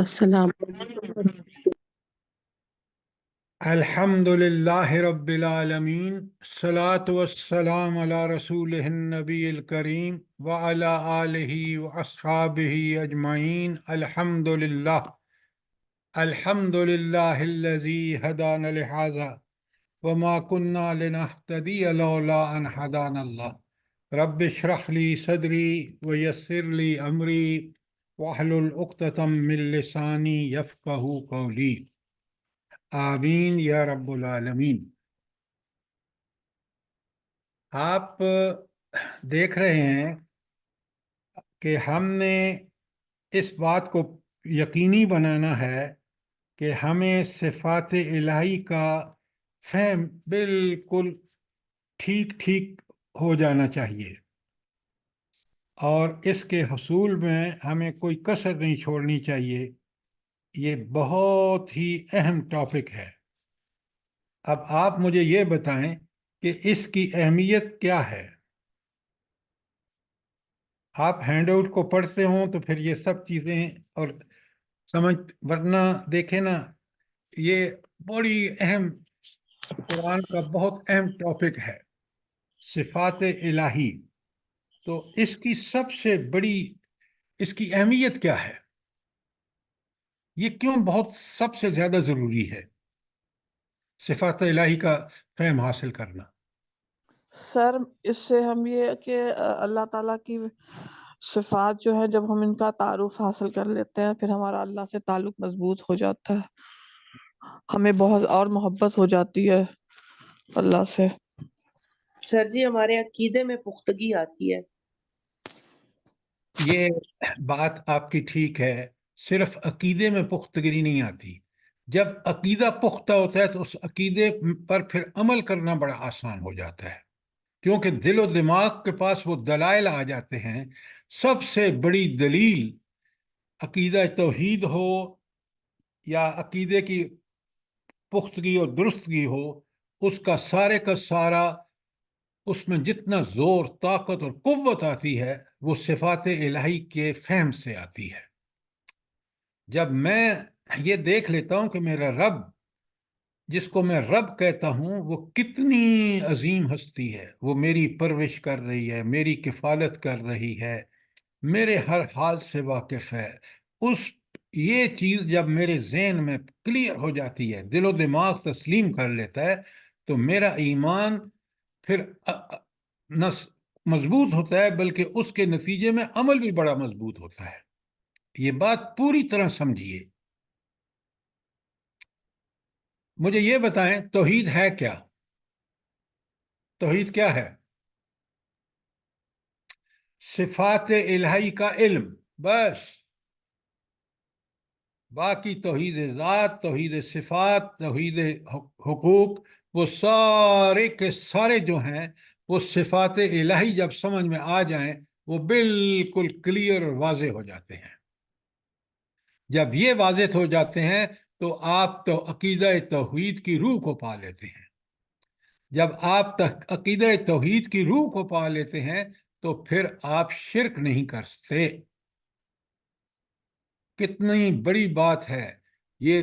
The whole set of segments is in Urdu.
السلام الحمد للہ رب العالمین، الصلاة والسلام علی رسولہ النبی الکریم وعلی آلہ واصحابہ اجمعین۔ الحمد للہ الذی ہدانا لہذا وما کنا لنہتدی لولا ان ہدانا اللہ۔ رب اشرح لی صدری ویسر لی امری واحلل عقدۃ من لسانی یفقہوا قولی، آمین یا رب العالمین۔ آپ دیکھ رہے ہیں کہ ہم نے اس بات کو یقینی بنانا ہے کہ ہمیں صفات الہی کا فہم بالکل ٹھیک ہو جانا چاہیے، اور اس کے حصول میں ہمیں کوئی کسر نہیں چھوڑنی چاہیے۔ یہ بہت ہی اہم ٹاپک ہے۔ اب آپ مجھے یہ بتائیں کہ اس کی اہمیت کیا ہے۔ آپ ہینڈ آؤٹ کو پڑھتے ہوں تو پھر یہ سب چیزیں اور ورنہ دیکھیں نا، یہ بڑی اہم، قرآن کا بہت اہم ٹاپک ہے، صفات الہی۔ تو اس کی سب سے بڑی، اس کی اہمیت کیا ہے؟ یہ کیوں بہت سب سے زیادہ ضروری ہے صفات الہی کا فہم حاصل کرنا؟ سر اس سے ہم یہ کہ اللہ تعالیٰ کی صفات جو ہے، جب ہم ان کا تعارف حاصل کر لیتے ہیں، پھر ہمارا اللہ سے تعلق مضبوط ہو جاتا ہے، ہمیں بہت اور محبت ہو جاتی ہے اللہ سے۔ سر جی، ہمارے عقیدے میں پختگی آتی ہے۔ یہ بات آپ کی ٹھیک ہے، صرف عقیدے میں پختگی نہیں آتی۔ جب عقیدہ پختہ ہوتا ہے تو اس عقیدے پر پھر عمل کرنا بڑا آسان ہو جاتا ہے، کیونکہ دل و دماغ کے پاس وہ دلائل آ جاتے ہیں۔ سب سے بڑی دلیل عقیدہ توحید ہو یا عقیدے کی پختگی اور درستگی ہو، اس کا سارا اس میں جتنا زور، طاقت اور قوت آتی ہے وہ صفات الہی کے فہم سے آتی ہے۔ جب میں یہ دیکھ لیتا ہوں کہ میرا رب، جس کو میں رب کہتا ہوں، وہ کتنی عظیم ہستی ہے، وہ میری پرورش کر رہی ہے، میری کفالت کر رہی ہے، میرے ہر حال سے واقف ہے، یہ چیز جب میرے ذہن میں کلیئر ہو جاتی ہے، دل و دماغ تسلیم کر لیتا ہے، تو میرا ایمان پھر نہ مضبوط ہوتا ہے، بلکہ اس کے نتیجے میں عمل بھی بڑا مضبوط ہوتا ہے۔ یہ بات پوری طرح سمجھیے۔ مجھے یہ بتائیں، توحید ہے کیا؟ توحید کیا ہے؟ صفات الہی کا علم، بس۔ باقی توحید ذات، توحید صفات، توحید حقوق، وہ سارے کے سارے جو ہیں، وہ صفات الہی جب سمجھ میں آ جائیں وہ بالکل کلیئر اور واضح ہو جاتے ہیں۔ جب یہ واضح ہو جاتے ہیں تو آپ تو عقیدہ توحید کی روح کو پا لیتے ہیں۔ جب آپ عقیدہ توحید کی روح کو پا لیتے ہیں تو پھر آپ شرک نہیں کر سکتے۔ کتنی بڑی بات ہے یہ!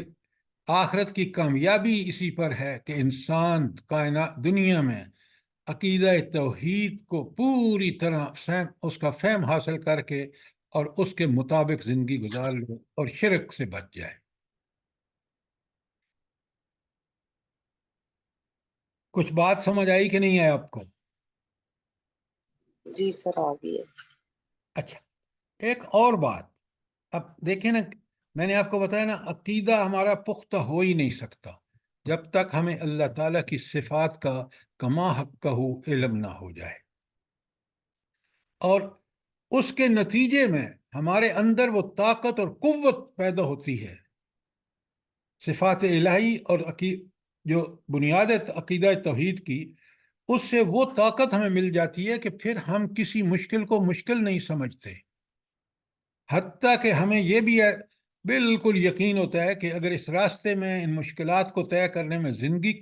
آخرت کی کامیابی اسی پر ہے کہ انسان کائنات دنیا میں عقیدہ توحید کو پوری طرح اس کا فہم حاصل کر کے اور اس کے مطابق زندگی گزار لے اور شرک سے بچ جائے۔ کچھ بات سمجھ آئی کہ نہیں ہے آپ کو؟ جی سر، آ گئی ہے۔ اچھا، ایک اور بات، اب دیکھیں نا، میں نے آپ کو بتایا نا، عقیدہ ہمارا پختہ ہو ہی نہیں سکتا جب تک ہمیں اللہ تعالیٰ کی صفات کا کما حقہ علم نہ ہو جائے، اور اس کے نتیجے میں ہمارے اندر وہ طاقت اور قوت پیدا ہوتی ہے۔ صفات الہی اور جو بنیاد ہے عقیدہ توحید کی، اس سے وہ طاقت ہمیں مل جاتی ہے کہ پھر ہم کسی مشکل کو مشکل نہیں سمجھتے، حتیٰ کہ ہمیں یہ بھی بالکل یقین ہوتا ہے کہ اگر اس راستے میں ان مشکلات کو طے کرنے میں زندگی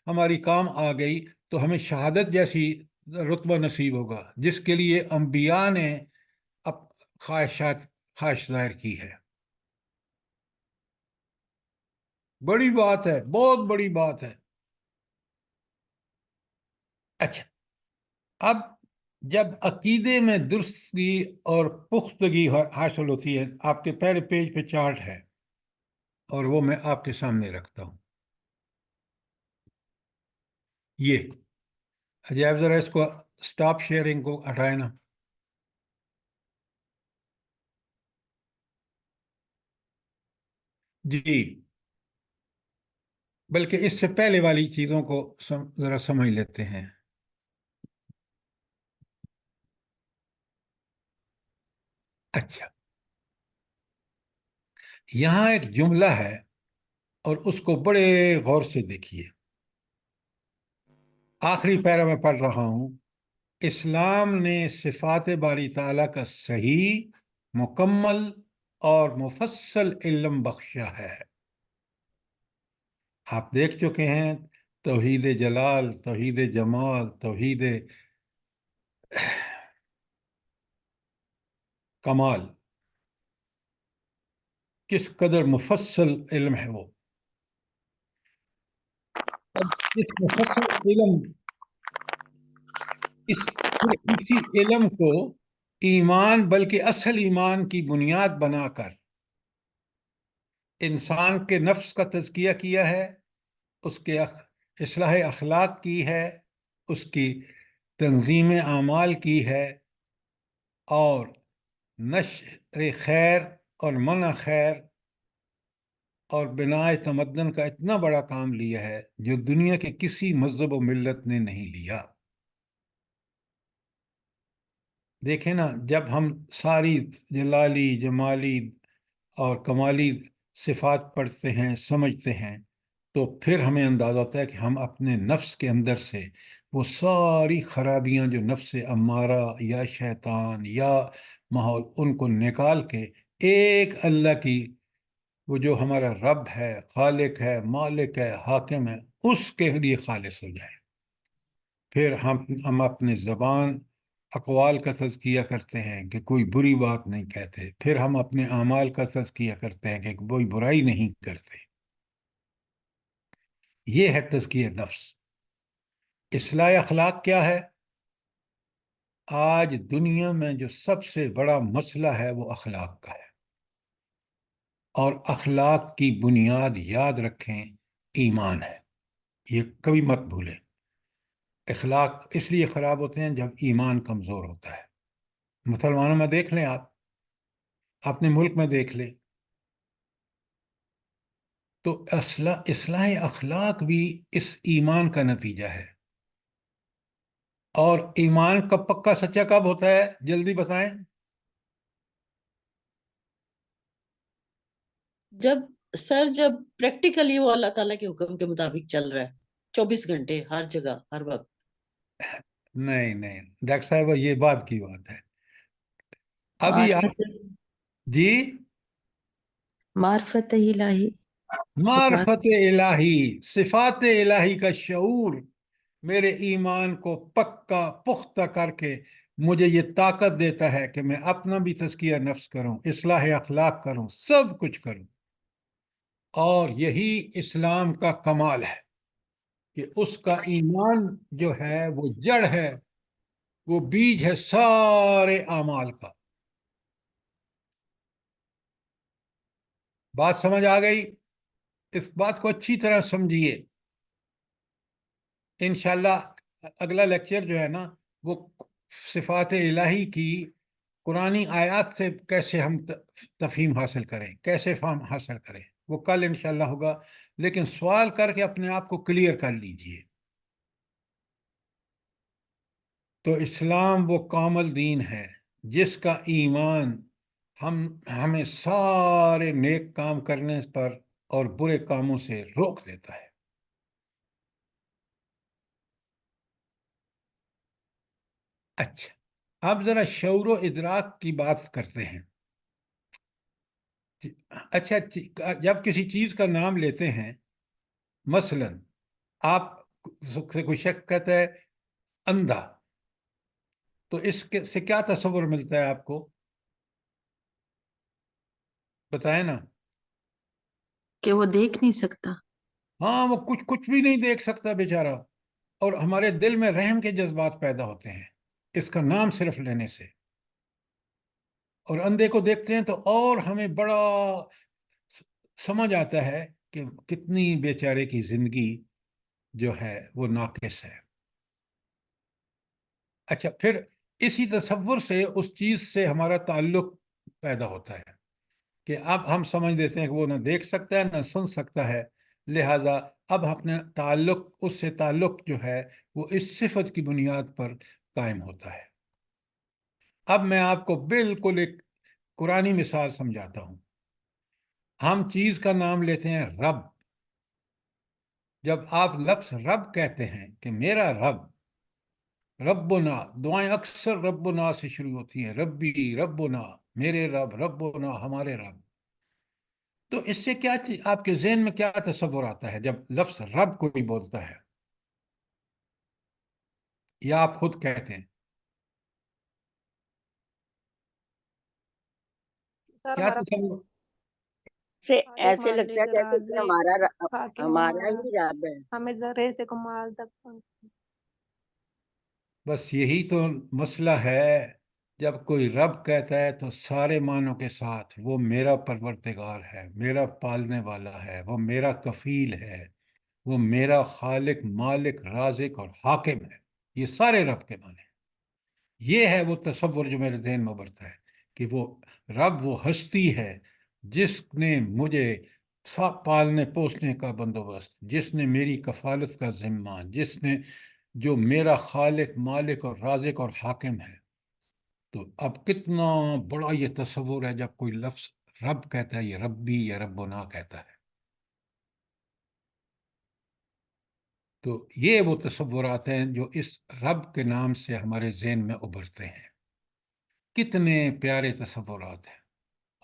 ہماری کام آ گئی تو ہمیں شہادت جیسی رتبہ نصیب ہوگا، جس کے لیے انبیاء نے خواہش ظاہر کی ہے۔ بڑی بات ہے، بہت بڑی بات ہے. اچھا، اب جب عقیدے میں درستگی اور پختگی حاصل ہوتی ہے، آپ کے پہلے پیج پہ چارٹ ہے اور وہ میں آپ کے سامنے رکھتا ہوں. یہ عجائب، ذرا اس کو سٹاپ شیئرنگ کو ہٹائے نا. جی، بلکہ اس سے پہلے والی چیزوں کو ذرا سمجھ لیتے ہیں. اچھا، یہاں ایک جملہ ہے اور اس کو بڑے غور سے دیکھیے. آخری پیرا میں پڑھ رہا ہوں. اسلام نے صفات باری تعالیٰ کا صحیح، مکمل اور مفصل علم بخشا ہے. آپ دیکھ چکے ہیں توحید جلال، توحید جمال، توحید کمال، کس قدر مفصل علم ہے وہ. اب اس مفصل علم، اسی علم کو ایمان، بلکہ اصل ایمان کی بنیاد بنا کر انسان کے نفس کا تزکیہ کیا ہے، اس کے اصلاح اخلاق کی ہے، اس کی تنظیم اعمال کی ہے، اور نشر خیر اور منع خیر اور بناء تمدن کا اتنا بڑا کام لیا ہے جو دنیا کے کسی مذہب و ملت نے نہیں لیا. دیکھیں نا، جب ہم ساری جلالی، جمالی اور کمالی صفات پڑھتے ہیں، سمجھتے ہیں، تو پھر ہمیں اندازہ ہوتا ہے کہ ہم اپنے نفس کے اندر سے وہ ساری خرابیاں جو نفس امارہ یا شیطان یا ماحول، ان کو نکال کے ایک اللہ کی، وہ جو ہمارا رب ہے، خالق ہے، مالک ہے، حاکم ہے، اس کے لیے خالص ہو جائے. پھر ہم اپنے زبان، اقوال کا تزکیہ کرتے ہیں کہ کوئی بری بات نہیں کہتے. پھر ہم اپنے اعمال کا تزکیہ کرتے ہیں کہ کوئی برائی نہیں کرتے. یہ ہے تزکیہ نفس. اصلاح اخلاق کیا ہے؟ آج دنیا میں جو سب سے بڑا مسئلہ ہے وہ اخلاق کا ہے. اور اخلاق کی بنیاد یاد رکھیں، ایمان ہے. یہ کبھی مت بھولیں. اخلاق اس لیے خراب ہوتے ہیں جب ایمان کمزور ہوتا ہے. مسلمانوں میں دیکھ لیں، آپ اپنے ملک میں دیکھ لیں، تو اصلاح اخلاق بھی اس ایمان کا نتیجہ ہے. اور ایمان کب پکا سچا کب ہوتا ہے؟ جلدی بتائیں. جب پریکٹیکلی وہ اللہ تعالیٰ کے حکم کے مطابق چل رہا ہے 24 گھنٹے ہر جگہ ہر وقت. نہیں ڈاکٹر صاحب، یہ بات کی بات ہے. ابھی آپ جی، معرفت الہی، معرفت الہی، صفات الہی کا شعور میرے ایمان کو پکا پختہ کر کے مجھے یہ طاقت دیتا ہے کہ میں اپنا بھی تزکیہ نفس کروں، اصلاح اخلاق کروں، سب کچھ کروں. اور یہی اسلام کا کمال ہے کہ اس کا ایمان جو ہے وہ جڑ ہے، وہ بیج ہے سارے اعمال کا. بات سمجھ آ گئی؟ اس بات کو اچھی طرح سمجھیے. انشاءاللہ اگلا لیکچر جو ہے نا، وہ صفات الہی کی قرآنی آیات سے کیسے ہم تفہیم حاصل کریں، کیسے فہم حاصل کریں، وہ کل انشاءاللہ ہوگا. لیکن سوال کر کے اپنے آپ کو کلیئر کر لیجئے. تو اسلام وہ کامل دین ہے جس کا ایمان ہمیں سارے نیک کام کرنے پر اور برے کاموں سے روک دیتا ہے. اچھا، اب ذرا شعور و ادراک کی بات کرتے ہیں. اچھا، جب کسی چیز کا نام لیتے ہیں، مثلا آپ سے کوئی شخص کہتا ہے اندھا، تو اس سے کیا تصور ملتا ہے آپ کو؟ بتائیں نا. کہ وہ دیکھ نہیں سکتا. ہاں، وہ کچھ بھی نہیں دیکھ سکتا بیچارہ، اور ہمارے دل میں رحم کے جذبات پیدا ہوتے ہیں اس کا نام صرف لینے سے. اور اندھے کو دیکھتے ہیں تو اور ہمیں بڑا سمجھ آتا ہے کہ کتنی بیچارے کی زندگی جو ہے وہ ناقص ہے. اچھا، پھر اسی تصور سے اس چیز سے ہمارا تعلق پیدا ہوتا ہے کہ اب ہم سمجھ لیتے ہیں کہ وہ نہ دیکھ سکتا ہے نہ سن سکتا ہے، لہذا اب اپنے اس سے تعلق جو ہے وہ اس صفت کی بنیاد پر قائم ہوتا ہے. اب میں آپ کو بالکل ایک قرآنی مثال سمجھاتا ہوں. ہم چیز کا نام لیتے ہیں رب. جب آپ لفظ رب کہتے ہیں کہ میرا رب، ربنا، دعائیں اکثر ربنا سے شروع ہوتی ہیں، ربی ربنا، میرے رب، ربنا ہمارے رب. تو اس سے کیا آپ کے ذہن میں کیا تصور آتا ہے جب لفظ رب کوئی بولتا ہے یا آپ خود کہتے ہیں؟ سر کیا ہمارا تصور؟ خالق ایسے لگتا ہے مالک جیسے کہ رازق حاکم ہمارا ہمارا، ہی رب ہے. ہمیں ذرے سے کمال تک. بس یہی تو مسئلہ ہے. جب کوئی رب کہتا ہے تو سارے معنوں کے ساتھ وہ میرا پروردگار ہے، میرا پالنے والا ہے، وہ میرا کفیل ہے، وہ میرا خالق، مالک، رازق اور حاکم ہے. یہ سارے رب کے معنی ہیں. یہ ہے وہ تصور جو میرے ذہن میں ابھرتا ہے کہ وہ رب وہ ہستی ہے جس نے مجھے پالنے پوسنے کا بندوبست، جس نے میری کفالت کا ذمہ، جو میرا خالق، مالک اور رازق اور حاکم ہے. تو اب کتنا بڑا یہ تصور ہے جب کوئی لفظ رب کہتا ہے، یہ ربی یا ربنا کہتا ہے. تو یہ وہ تصورات ہیں جو اس رب کے نام سے ہمارے ذہن میں ابھرتے ہیں. کتنے پیارے تصورات ہیں.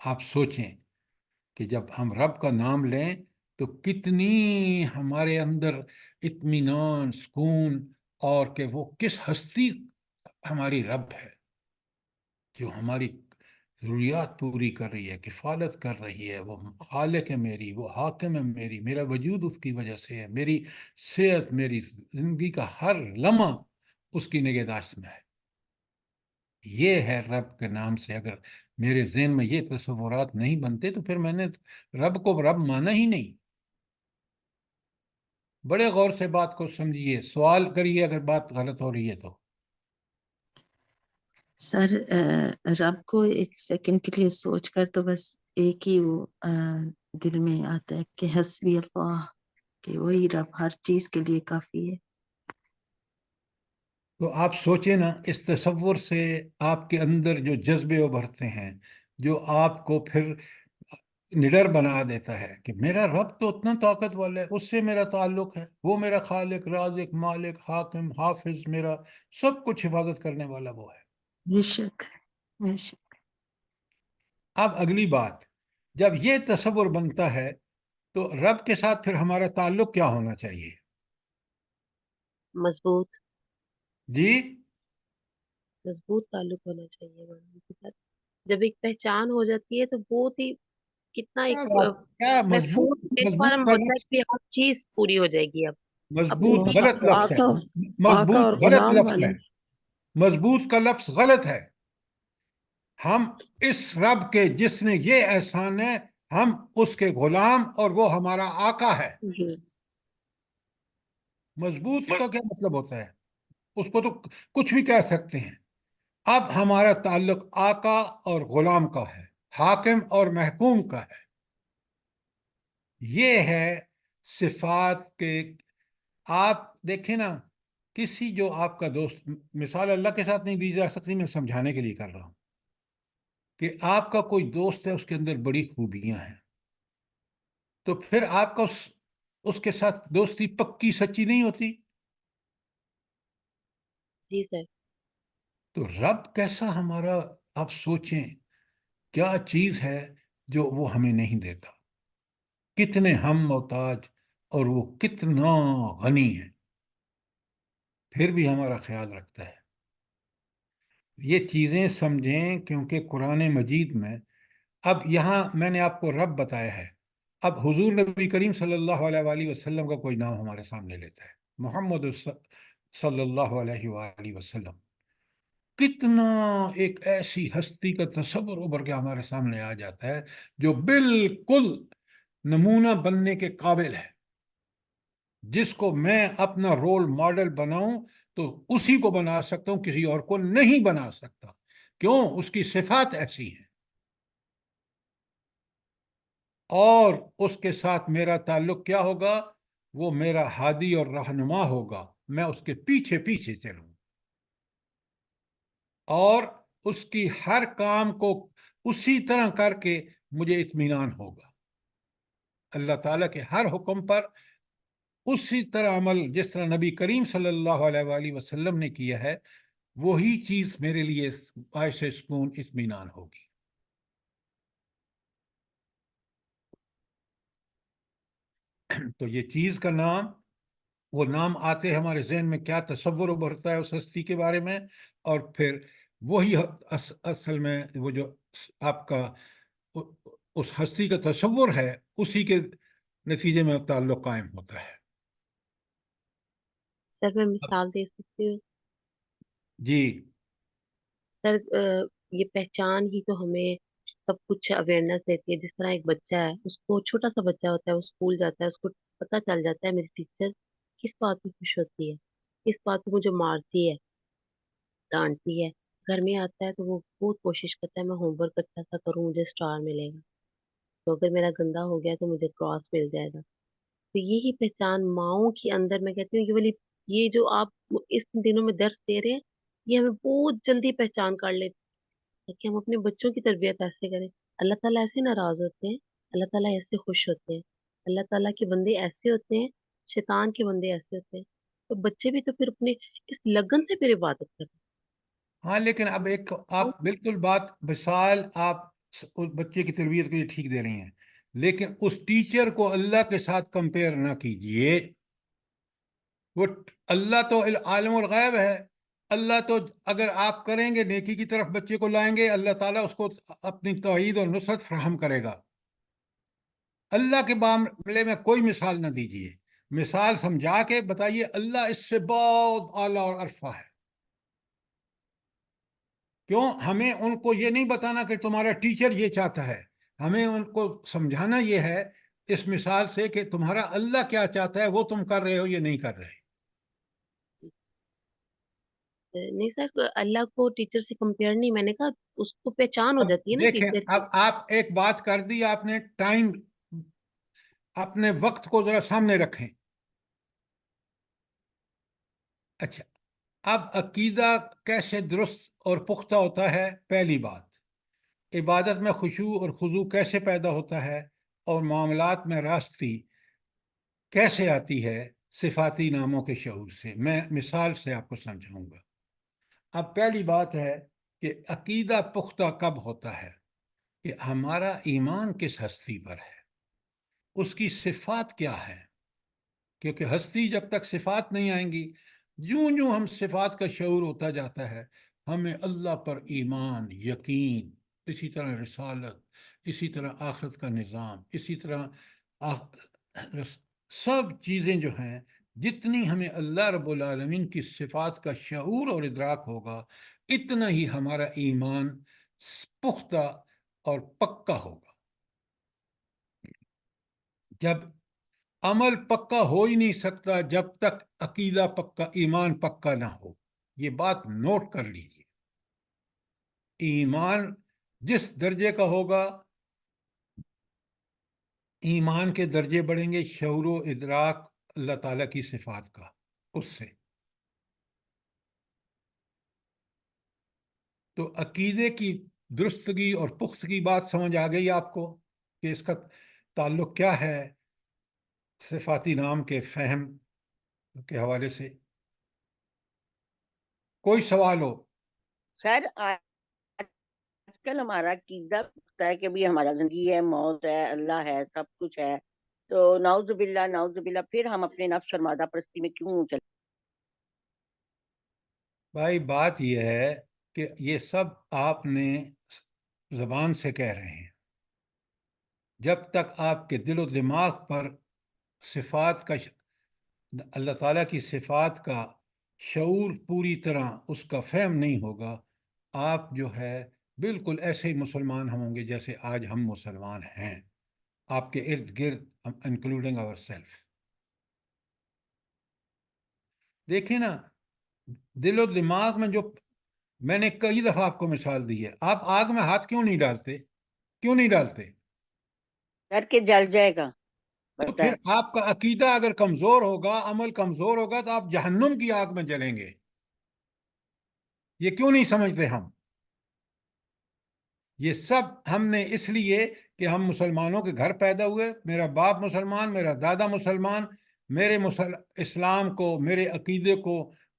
آپ سوچیں کہ جب ہم رب کا نام لیں تو کتنی ہمارے اندر اطمینان، سکون، اور کہ وہ کس ہستی ہماری رب ہے جو ہماری ضروریات پوری کر رہی ہے، کفالت کر رہی ہے. وہ خالق ہے میری، وہ حاکم ہے میری، میرا وجود اس کی وجہ سے ہے، میری صحت، میری زندگی کا ہر لمحہ اس کی نگہداشت میں ہے. یہ ہے رب کے نام سے. اگر میرے ذہن میں یہ تصورات نہیں بنتے تو پھر میں نے رب کو رب مانا ہی نہیں. بڑے غور سے بات کو سمجھیے، سوال کریے اگر بات غلط ہو رہی ہے تو. سر رب کو ایک سیکنڈ کے لیے سوچ کر تو بس ایک ہی وہ دل میں آتا ہے کہ حسبی اللہ، کہ وہی رب ہر چیز کے لیے کافی ہے. تو آپ سوچیں نا، اس تصور سے آپ کے اندر جو جذبے ابھرتے ہیں جو آپ کو پھر نڈر بنا دیتا ہے کہ میرا رب تو اتنا طاقت والا ہے، اس سے میرا تعلق ہے، وہ میرا خالق، رازق، مالک، حاکم، حافظ، میرا سب کچھ حفاظت کرنے والا وہ ہے. بے شک، بے شک. اب اگلی بات، جب یہ تصور بنتا ہے تو رب کے ساتھ پھر ہمارا تعلق کیا ہونا چاہیے؟ مضبوط جی، مضبوط تعلق ہونا چاہیے مولانا کے ساتھ. جب ایک پہچان ہو جاتی ہے تو بہت ہی کتنا ایک کیا مضبوط محفوظ پلیٹ مضبوط فارم کا ہوتا ہے لفظ، کہ ہر چیز پوری ہو جائے گی. اب مضبوط غلط لفظ ہے. آقا آقا اور مضبوط غلط غلام لفظ والی. ہے. مضبوط کا لفظ غلط ہے. ہم اس رب کے جس نے یہ احسان ہے، ہم اس کے غلام اور وہ ہمارا آقا ہے. جی. مضبوط کا کیا مطلب ہوتا ہے؟ اس کو تو کچھ بھی کہہ سکتے ہیں. اب ہمارا تعلق آقا اور غلام کا ہے، حاکم اور محکوم کا ہے. یہ ہے صفات کے. آپ دیکھیں نا، کسی جو آپ کا دوست، مثال اللہ کے ساتھ نہیں دی جا سکتی، میں سمجھانے کے لیے کر رہا ہوں کہ آپ کا کوئی دوست ہے، اس کے اندر بڑی خوبیاں ہیں، تو پھر آپ کا اس کے ساتھ دوستی پکی سچی نہیں ہوتی. جی سر. تو رب کیسا ہمارا، آپ سوچیں کیا چیز ہے جو وہ ہمیں نہیں دیتا. کتنے ہم محتاج اور وہ کتنا غنی ہے، پھر بھی ہمارا خیال رکھتا ہے. یہ چیزیں سمجھیں، کیونکہ قرآن مجید میں، اب یہاں میں نے آپ کو رب بتایا ہے، اب حضور نبی کریم صلی اللہ علیہ وآلہ وسلم کا کوئی نام ہمارے سامنے لیتا ہے، محمد صلی اللہ علیہ وآلہ وسلم، کتنا ایک ایسی ہستی کا تصور ابھر کے ہمارے سامنے آ جاتا ہے جو بالکل نمونہ بننے کے قابل ہے، جس کو میں اپنا رول ماڈل بناؤں تو اسی کو بنا سکتا ہوں، کسی اور کو نہیں بنا سکتا۔ کیوں؟ اس کی صفات ایسی ہیں، اور اس کے ساتھ میرا تعلق کیا ہوگا؟ وہ میرا ہادی اور رہنما ہوگا، میں اس کے پیچھے پیچھے چلوں اور اس کی ہر کام کو اسی طرح کر کے مجھے اطمینان ہوگا۔ اللہ تعالیٰ کے ہر حکم پر اسی طرح عمل جس طرح نبی کریم صلی اللہ علیہ وآلہ وسلم نے کیا ہے، وہی چیز میرے لیے باعث سکون اطمینان ہوگی۔ تو یہ چیز کا نام، وہ نام آتے ہمارے ذہن میں کیا تصور ابھرتا ہے اس ہستی کے بارے میں، اور پھر وہی اصل میں وہ جو آپ کا اس ہستی کا تصور ہے، اسی کے نتیجے میں تعلق قائم ہوتا ہے۔ سر میں مثال دے سکتی ہوں؟ جی سر یہ پہچان ہی تو ہمیں سب کچھ اویئرنیس دیتی ہے۔ جس طرح ایک بچہ ہے، اس کو چھوٹا سا بچہ ہوتا ہے، وہ اسکول جاتا ہے، اس کو پتہ چل جاتا ہے میری ٹیچر کس بات پہ خوش ہوتی ہے، کس بات پہ مجھے مارتی ہے، ڈانٹتی ہے۔ گھر میں آتا ہے تو وہ بہت کوشش کرتا ہے میں ہوم ورک اچھا سا کروں، مجھے اسٹار ملے گا، تو اگر میرا گندا ہو گیا تو مجھے کراس مل جائے گا۔ تو یہی پہچان ماؤں کے اندر، میں کہتی ہوں یہ جو آپ اس دنوں میں درس دے رہے ہیں، یہ ہمیں بہت جلدی پہچان کر لیتے ہیں کہ ہم اپنے بچوں کی تربیت ایسے کریں۔ اللہ تعالیٰ ایسے ناراض ہوتے ہیں، اللہ تعالیٰ ایسے خوش ہوتے ہیں، اللہ تعالیٰ کے بندے ایسے ہوتے ہیں، شیطان کے بندے ایسے ہوتے ہیں۔ تو بچے بھی تو پھر اپنے اس لگن سے پھر عبادت کرتے ہاں، لیکن اب ایک ہیں۔ آپ بالکل بات مثال آپ اس بچے کی تربیت کے لیے ٹھیک دے رہی ہیں، لیکن اس ٹیچر کو اللہ کے ساتھ کمپیئر نہ کیجئے۔ وہ اللہ تو عالم الغیب ہے، اللہ تو اگر آپ کریں گے، نیکی کی طرف بچے کو لائیں گے، اللہ تعالیٰ اس کو اپنی توحید اور نصرت فراہم کرے گا۔ اللہ کے معاملے میں کوئی مثال نہ دیجیے، مثال سمجھا کے بتائیے اللہ اس سے بہت اعلیٰ اور عرفہ ہے۔ کیوں؟ ہمیں ان کو یہ نہیں بتانا کہ تمہارا ٹیچر یہ چاہتا ہے، ہمیں ان کو سمجھانا یہ ہے اس مثال سے کہ تمہارا اللہ کیا چاہتا ہے، وہ تم کر رہے ہو، یہ نہیں کر رہے۔ نہیں سر، اللہ کو ٹیچر سے کمپیئر نہیں، میں نے کہا اس کو پہچان ہو اب جاتی ہے نا دیکھیں، ٹیچر کی۔ اب آپ ایک بات کر دی آپ نے، ٹائم، اپنے وقت کو ذرا سامنے رکھیں۔ اچھا، اب عقیدہ کیسے درست اور پختہ ہوتا ہے؟ پہلی بات، عبادت میں خشوع اور خضوع کیسے پیدا ہوتا ہے، اور معاملات میں راستی کیسے آتی ہے؟ صفاتی ناموں کے شعور سے۔ میں مثال سے آپ کو سمجھاؤں گا۔ اب پہلی بات ہے کہ عقیدہ پختہ کب ہوتا ہے؟ کہ ہمارا ایمان کس ہستی پر ہے، اس کی صفات کیا ہے، کیونکہ ہستی جب تک صفات نہیں آئیں گی، یوں یوں ہم صفات کا شعور ہوتا جاتا ہے، ہمیں اللہ پر ایمان، یقین، اسی طرح رسالت، اسی طرح آخرت کا نظام، اسی طرح سب چیزیں جو ہیں، جتنی ہمیں اللہ رب العالمین کی صفات کا شعور اور ادراک ہوگا، اتنا ہی ہمارا ایمان پختہ اور پکا ہوگا۔ جب عمل پکا ہو ہی نہیں سکتا جب تک عقیدہ پکا، ایمان پکا نہ ہو۔ یہ بات نوٹ کر لیجیے۔ ایمان جس درجے کا ہوگا، ایمان کے درجے بڑھیں گے شعور و ادراک اللہ تعالیٰ کی صفات کا، اس سے۔ تو عقیدے کی درستگی اور پختگی بات سمجھ آ گئی آپ کو کہ اس کا تعلق کیا ہے صفاتی نام کے فہم کے حوالے سے؟ کوئی سوال ہو؟ سر آج کل ہمارا عقیدہ ہوتا ہے کہ بھی ہمارا زندگی ہے، موت ہے، اللہ ہے، سب کچھ ہے، تو نعوذ باللہ پھر ہم اپنے نفس اور مادہ پرستی میں کیوں چلے؟ بھائی بات یہ ہے کہ یہ سب آپ نے زبان سے کہہ رہے ہیں، جب تک آپ کے دل و دماغ پر صفات کا اللہ تعالیٰ کی صفات کا شعور پوری طرح اس کا فہم نہیں ہوگا، آپ جو ہے بالکل ایسے ہی مسلمان ہوں گے جیسے آج ہم مسلمان ہیں، آپ کے ارد گرد، انکلوڈنگ آور سیلف۔ دیکھیں نا، دل و دماغ میں جو میں نے کئی دفعہ آپ کو مثال دی ہے، آپ آگ میں ہاتھ کیوں نہیں ڈالتے؟ کیوں نہیں ڈالتے؟ کر کے جل جائے گا، تو پتہ پھر ہے۔ آپ کا عقیدہ اگر کمزور ہوگا، عمل کمزور ہوگا، تو آپ جہنم کی آگ میں جلیں گے۔ یہ کیوں نہیں سمجھتے ہم؟ یہ سب ہم نے اس لیے کہ ہم مسلمانوں کے گھر پیدا ہوئے، میرا باپ مسلمان، میرا دادا مسلمان، میرے اسلام کو، میرے عقیدے کو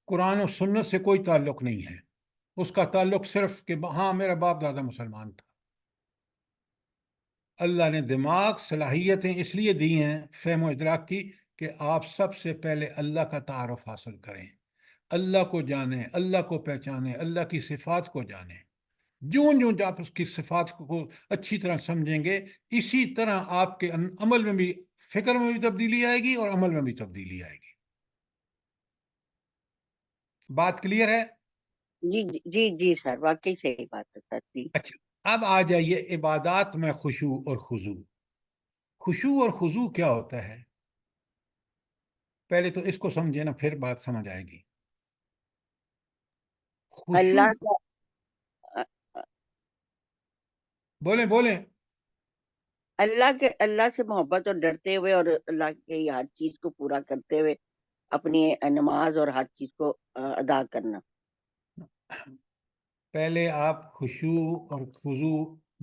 قرآن و سنت سے کوئی تعلق نہیں ہے، اس کا تعلق صرف کہ ہاں میرا باپ دادا مسلمان تھا۔ اللہ نے دماغ، صلاحیتیں اس لیے دی ہیں فہم و ادراک کی کہ آپ سب سے پہلے اللہ کا تعارف حاصل کریں، اللہ کو جانیں، اللہ کو پہچانیں، اللہ کی صفات کو جانیں۔ جوں آپ اس کی صفات کو اچھی طرح سمجھیں گے، اسی طرح آپ کے عمل میں بھی، فکر میں بھی تبدیلی آئے گی اور عمل میں بھی تبدیلی آئے گی۔ بات کلیئر ہے؟ جی جی جی سر، واقعی صحیح بات ہے سر جی۔ اچھا، اب آ جائیے عبادات میں خشوع اور خضوع۔ خشوع اور خضوع کیا ہوتا ہے؟ پہلے تو اس کو سمجھے نا، پھر بات سمجھ آئے گی۔ خشوع، اللہ کا بولیں بولیں۔ اللہ سے محبت اور ڈرتے ہوئے، اور اللہ کی ہر چیز کو پورا کرتے ہوئے اپنی نماز اور ہر چیز کو ادا کرنا۔ پہلے آپ، خشوع اور خضوع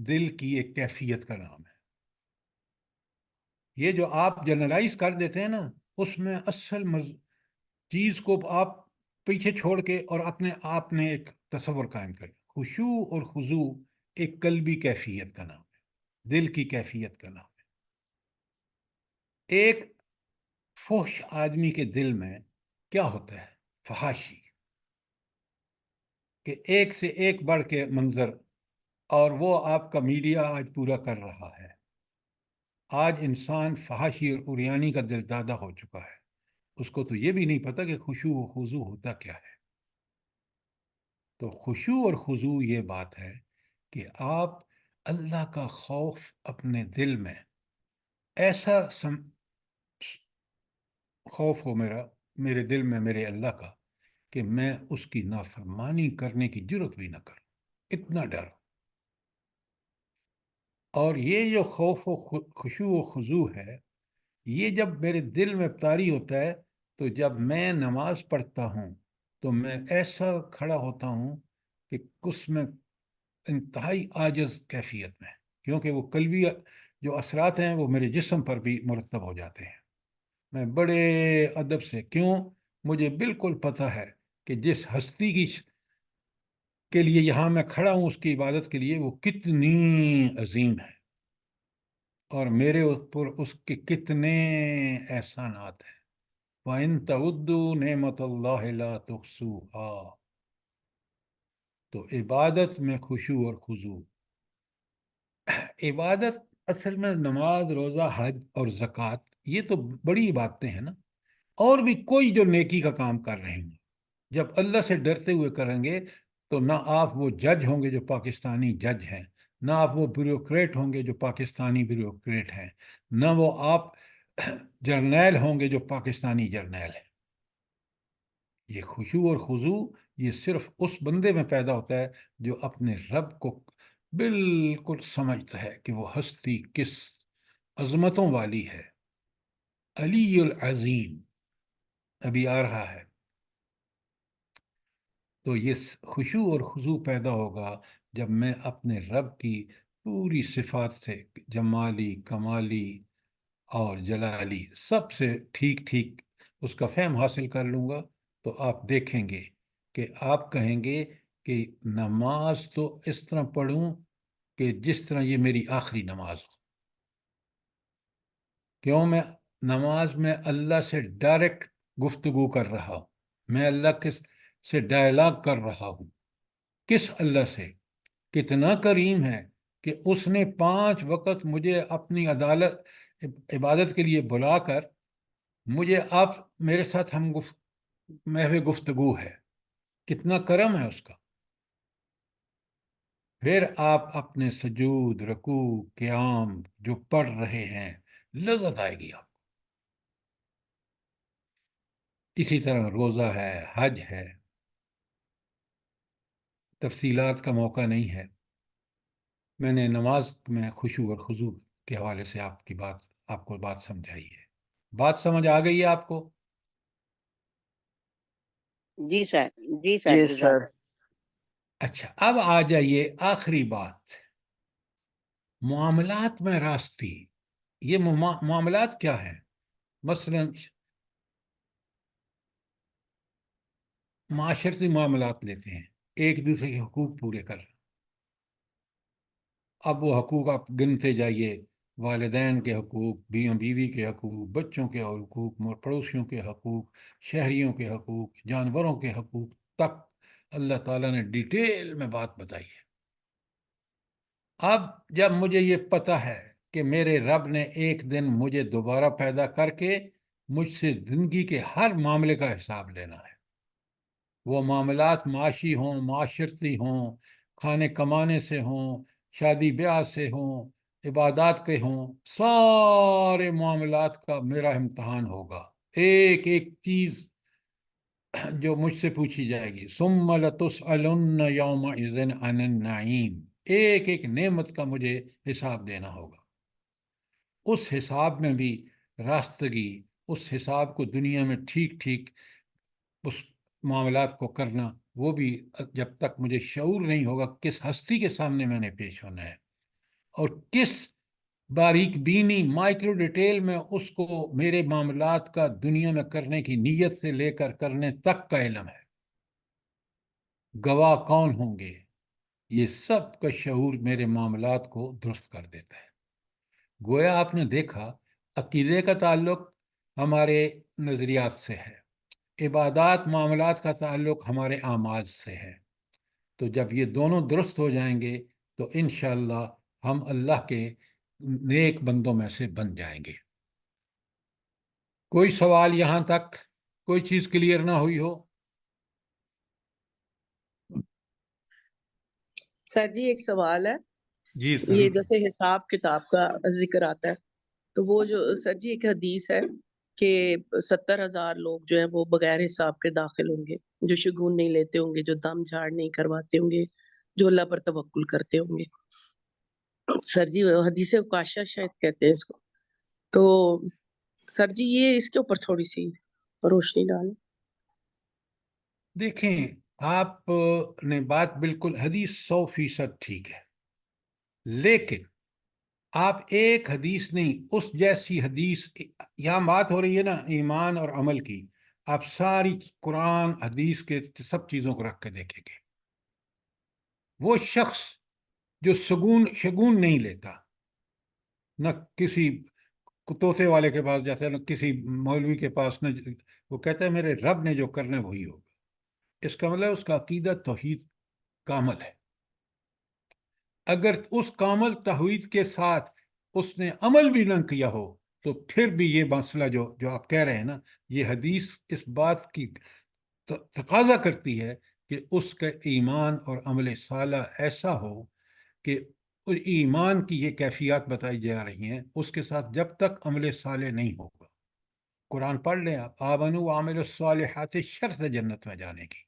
دل کی ایک کیفیت کا نام ہے۔ یہ جو آپ جنرلائز کر دیتے ہیں نا، اس میں اصل چیز کو آپ پیچھے چھوڑ کے اور اپنے آپ نے ایک تصور قائم کر۔ خشوع اور خضوع ایک قلبی کیفیت کا نام ہے، دل کی کیفیت کا نام ہے۔ ایک فحش آدمی کے دل میں کیا ہوتا ہے؟ فحاشی، کہ ایک سے ایک بڑھ کے منظر، اور وہ آپ کا میڈیا آج پورا کر رہا ہے۔ آج انسان فحاشی اور عریانی کا دل دادا ہو چکا ہے، اس کو تو یہ بھی نہیں پتا کہ خشوع و خضوع ہوتا کیا ہے۔ تو خشوع اور خضوع یہ بات ہے کہ آپ اللہ کا خوف اپنے دل میں، ایسا خوف ہو میرے دل میں میرے اللہ کا، کہ میں اس کی نافرمانی کرنے کی جرت بھی نہ کروں، اتنا ڈر۔ اور یہ جو خوف و خشوع و خضوع ہے، یہ جب میرے دل میں طاری ہوتا ہے، تو جب میں نماز پڑھتا ہوں تو میں ایسا کھڑا ہوتا ہوں کہ اس میں انتہائی عاجز کیفیت میں، کیونکہ وہ قلبی جو اثرات ہیں وہ میرے جسم پر بھی مرتب ہو جاتے ہیں۔ میں بڑے ادب سے، کیوں، مجھے بالکل پتہ ہے کہ جس ہستی کے لیے یہاں میں کھڑا ہوں، اس کی عبادت کے لیے، وہ کتنی عظیم ہے، اور میرے اوپر اس کے کتنے احسانات ہیں۔ وَإِن تَعُدُّوا نِعْمَتَ اللَّهِ لَا تُحْصُوهَا۔ تو عبادت میں خشوع اور خضوع، عبادت اصل میں نماز، روزہ، حج اور زکوٰۃ، یہ تو بڑی باتیں ہیں نا۔ اور بھی کوئی جو نیکی کا کام کر رہے ہیں، جب اللہ سے ڈرتے ہوئے کریں گے، تو نہ آپ وہ جج ہوں گے جو پاکستانی جج ہیں، نہ آپ وہ بیوروکریٹ ہوں گے جو پاکستانی بیوروکریٹ ہیں، نہ وہ آپ جرنیل ہوں گے جو پاکستانی جرنیل ہیں۔ یہ خشوع اور خضوع یہ صرف اس بندے میں پیدا ہوتا ہے جو اپنے رب کو بالکل سمجھتا ہے کہ وہ ہستی کس عظمتوں والی ہے، علی العظیم، ابھی آ رہا ہے۔ تو یہ خشوع اور خضوع پیدا ہوگا جب میں اپنے رب کی پوری صفات سے، جمالی، کمالی اور جلالی، سب سے ٹھیک ٹھیک اس کا فہم حاصل کر لوں گا، تو آپ دیکھیں گے کہ آپ کہیں گے کہ نماز تو اس طرح پڑھوں کہ جس طرح یہ میری آخری نماز ہو۔ کیوں؟ میں نماز میں اللہ سے ڈائریکٹ گفتگو کر رہا ہوں، میں اللہ سے ڈائلاگ کر رہا ہوں۔ کس اللہ سے؟ کتنا کریم ہے کہ اس نے 5 وقت مجھے اپنی عبادت کے لیے بلا کر مجھے آپ میرے ساتھ محو گفتگو ہے. کتنا کرم ہے اس کا. پھر آپ اپنے سجود، رکوع، قیام جو پڑھ رہے ہیں، لذت آئے گی آپ کو. اسی طرح روزہ ہے، حج ہے. تفصیلات کا موقع نہیں ہے. میں نے نماز میں خشوع اور خضوع کے حوالے سے آپ کو بات سمجھائی ہے. بات سمجھ آ گئی ہے آپ کو؟ جی سر، جی سر، جی جزاک سر. اچھا، اب آ جائیے آخری بات، معاملات میں راستی. یہ معاملات کیا ہیں؟ مثلا معاشرتی معاملات لیتے ہیں، ایک دوسرے کے حقوق پورے کر. اب وہ حقوق آپ گنتے جائیے، والدین کے حقوق، بیوی کے حقوق، بچوں کے حقوق، پڑوسیوں کے حقوق، شہریوں کے حقوق، جانوروں کے حقوق تک اللہ تعالیٰ نے ڈیٹیل میں بات بتائی ہے. اب جب مجھے یہ پتہ ہے کہ میرے رب نے ایک دن مجھے دوبارہ پیدا کر کے مجھ سے زندگی کے ہر معاملے کا حساب لینا ہے، وہ معاملات معاشی ہوں، معاشرتی ہوں، کھانے کمانے سے ہوں، شادی بیاہ سے ہوں، عبادات کے ہوں، سارے معاملات کا میرا امتحان ہوگا. ایک ایک چیز جو مجھ سے پوچھی جائے گی. ثم لتسألن یومئذ عن النعیم. ایک ایک نعمت کا مجھے حساب دینا ہوگا. اس حساب میں بھی راستگی، اس حساب کو دنیا میں ٹھیک ٹھیک اس معاملات کو کرنا، وہ بھی جب تک مجھے شعور نہیں ہوگا کس ہستی کے سامنے میں نے پیش ہونا ہے اور کس باریک بینی مائکرو ڈیٹیل میں اس کو میرے معاملات کا دنیا میں کرنے کی نیت سے لے کر کرنے تک کا علم ہے. گواہ کون ہوں گے، یہ سب کا شعور میرے معاملات کو درست کر دیتا ہے. گویا آپ نے دیکھا عقیدے کا تعلق ہمارے نظریات سے ہے، عبادات معاملات کا تعلق ہمارے اعمال سے ہے. تو جب یہ دونوں درست ہو جائیں گے تو انشاءاللہ ہم اللہ کے نیک بندوں میں سے بن جائیں گے. کوئی سوال یہاں تک، کوئی چیز کلیئر نہ ہوئی ہو؟ سر جی ایک سوال ہے. جی یہ ضرور. جیسے حساب کتاب کا ذکر آتا ہے تو وہ جو سر جی ایک حدیث ہے کہ 70,000 لوگ جو ہیں وہ بغیر حساب کے داخل ہوں گے، جو شگون نہیں لیتے ہوں گے، جو دم جھاڑ نہیں کرواتے ہوں گے، جو اللہ پر توکل کرتے ہوں گے. سر جی حدیث عکاشہ شاید کہتے ہیں اس کو. تو سر جی یہ اس کے اوپر تھوڑی سی روشنی ڈالیں. دیکھیں، آپ نے بات بالکل حدیث 100% ٹھیک ہے، لیکن آپ ایک حدیث نہیں، اس جیسی حدیث، یہاں بات ہو رہی ہے نا ایمان اور عمل کی، آپ ساری قرآن حدیث کے سب چیزوں کو رکھ کے دیکھیں گے. وہ شخص جو شگون نہیں لیتا، نہ کسی طوطے والے کے پاس جاتا ہے، نہ کسی مولوی کے پاس، نہ وہ کہتا ہے میرے رب نے جو کرنا ہے وہی ہوگا. اس کا مطلب اس کا عقیدہ توحید کامل ہے. اگر اس کامل توحید کے ساتھ اس نے عمل بھی نہ کیا ہو تو پھر بھی یہ مسئلہ جو آپ کہہ رہے ہیں نا، یہ حدیث اس بات کی تقاضا کرتی ہے کہ اس کا ایمان اور عمل صالح ایسا ہو کہ ایمان کی یہ کیفیات بتائی جا رہی ہیں، اس کے ساتھ جب تک عمل صالح نہیں ہوگا. قرآن پڑھ لیں آپ، آمنوا وعملوا الصالحات، شرط ہے جنت میں جانے کی.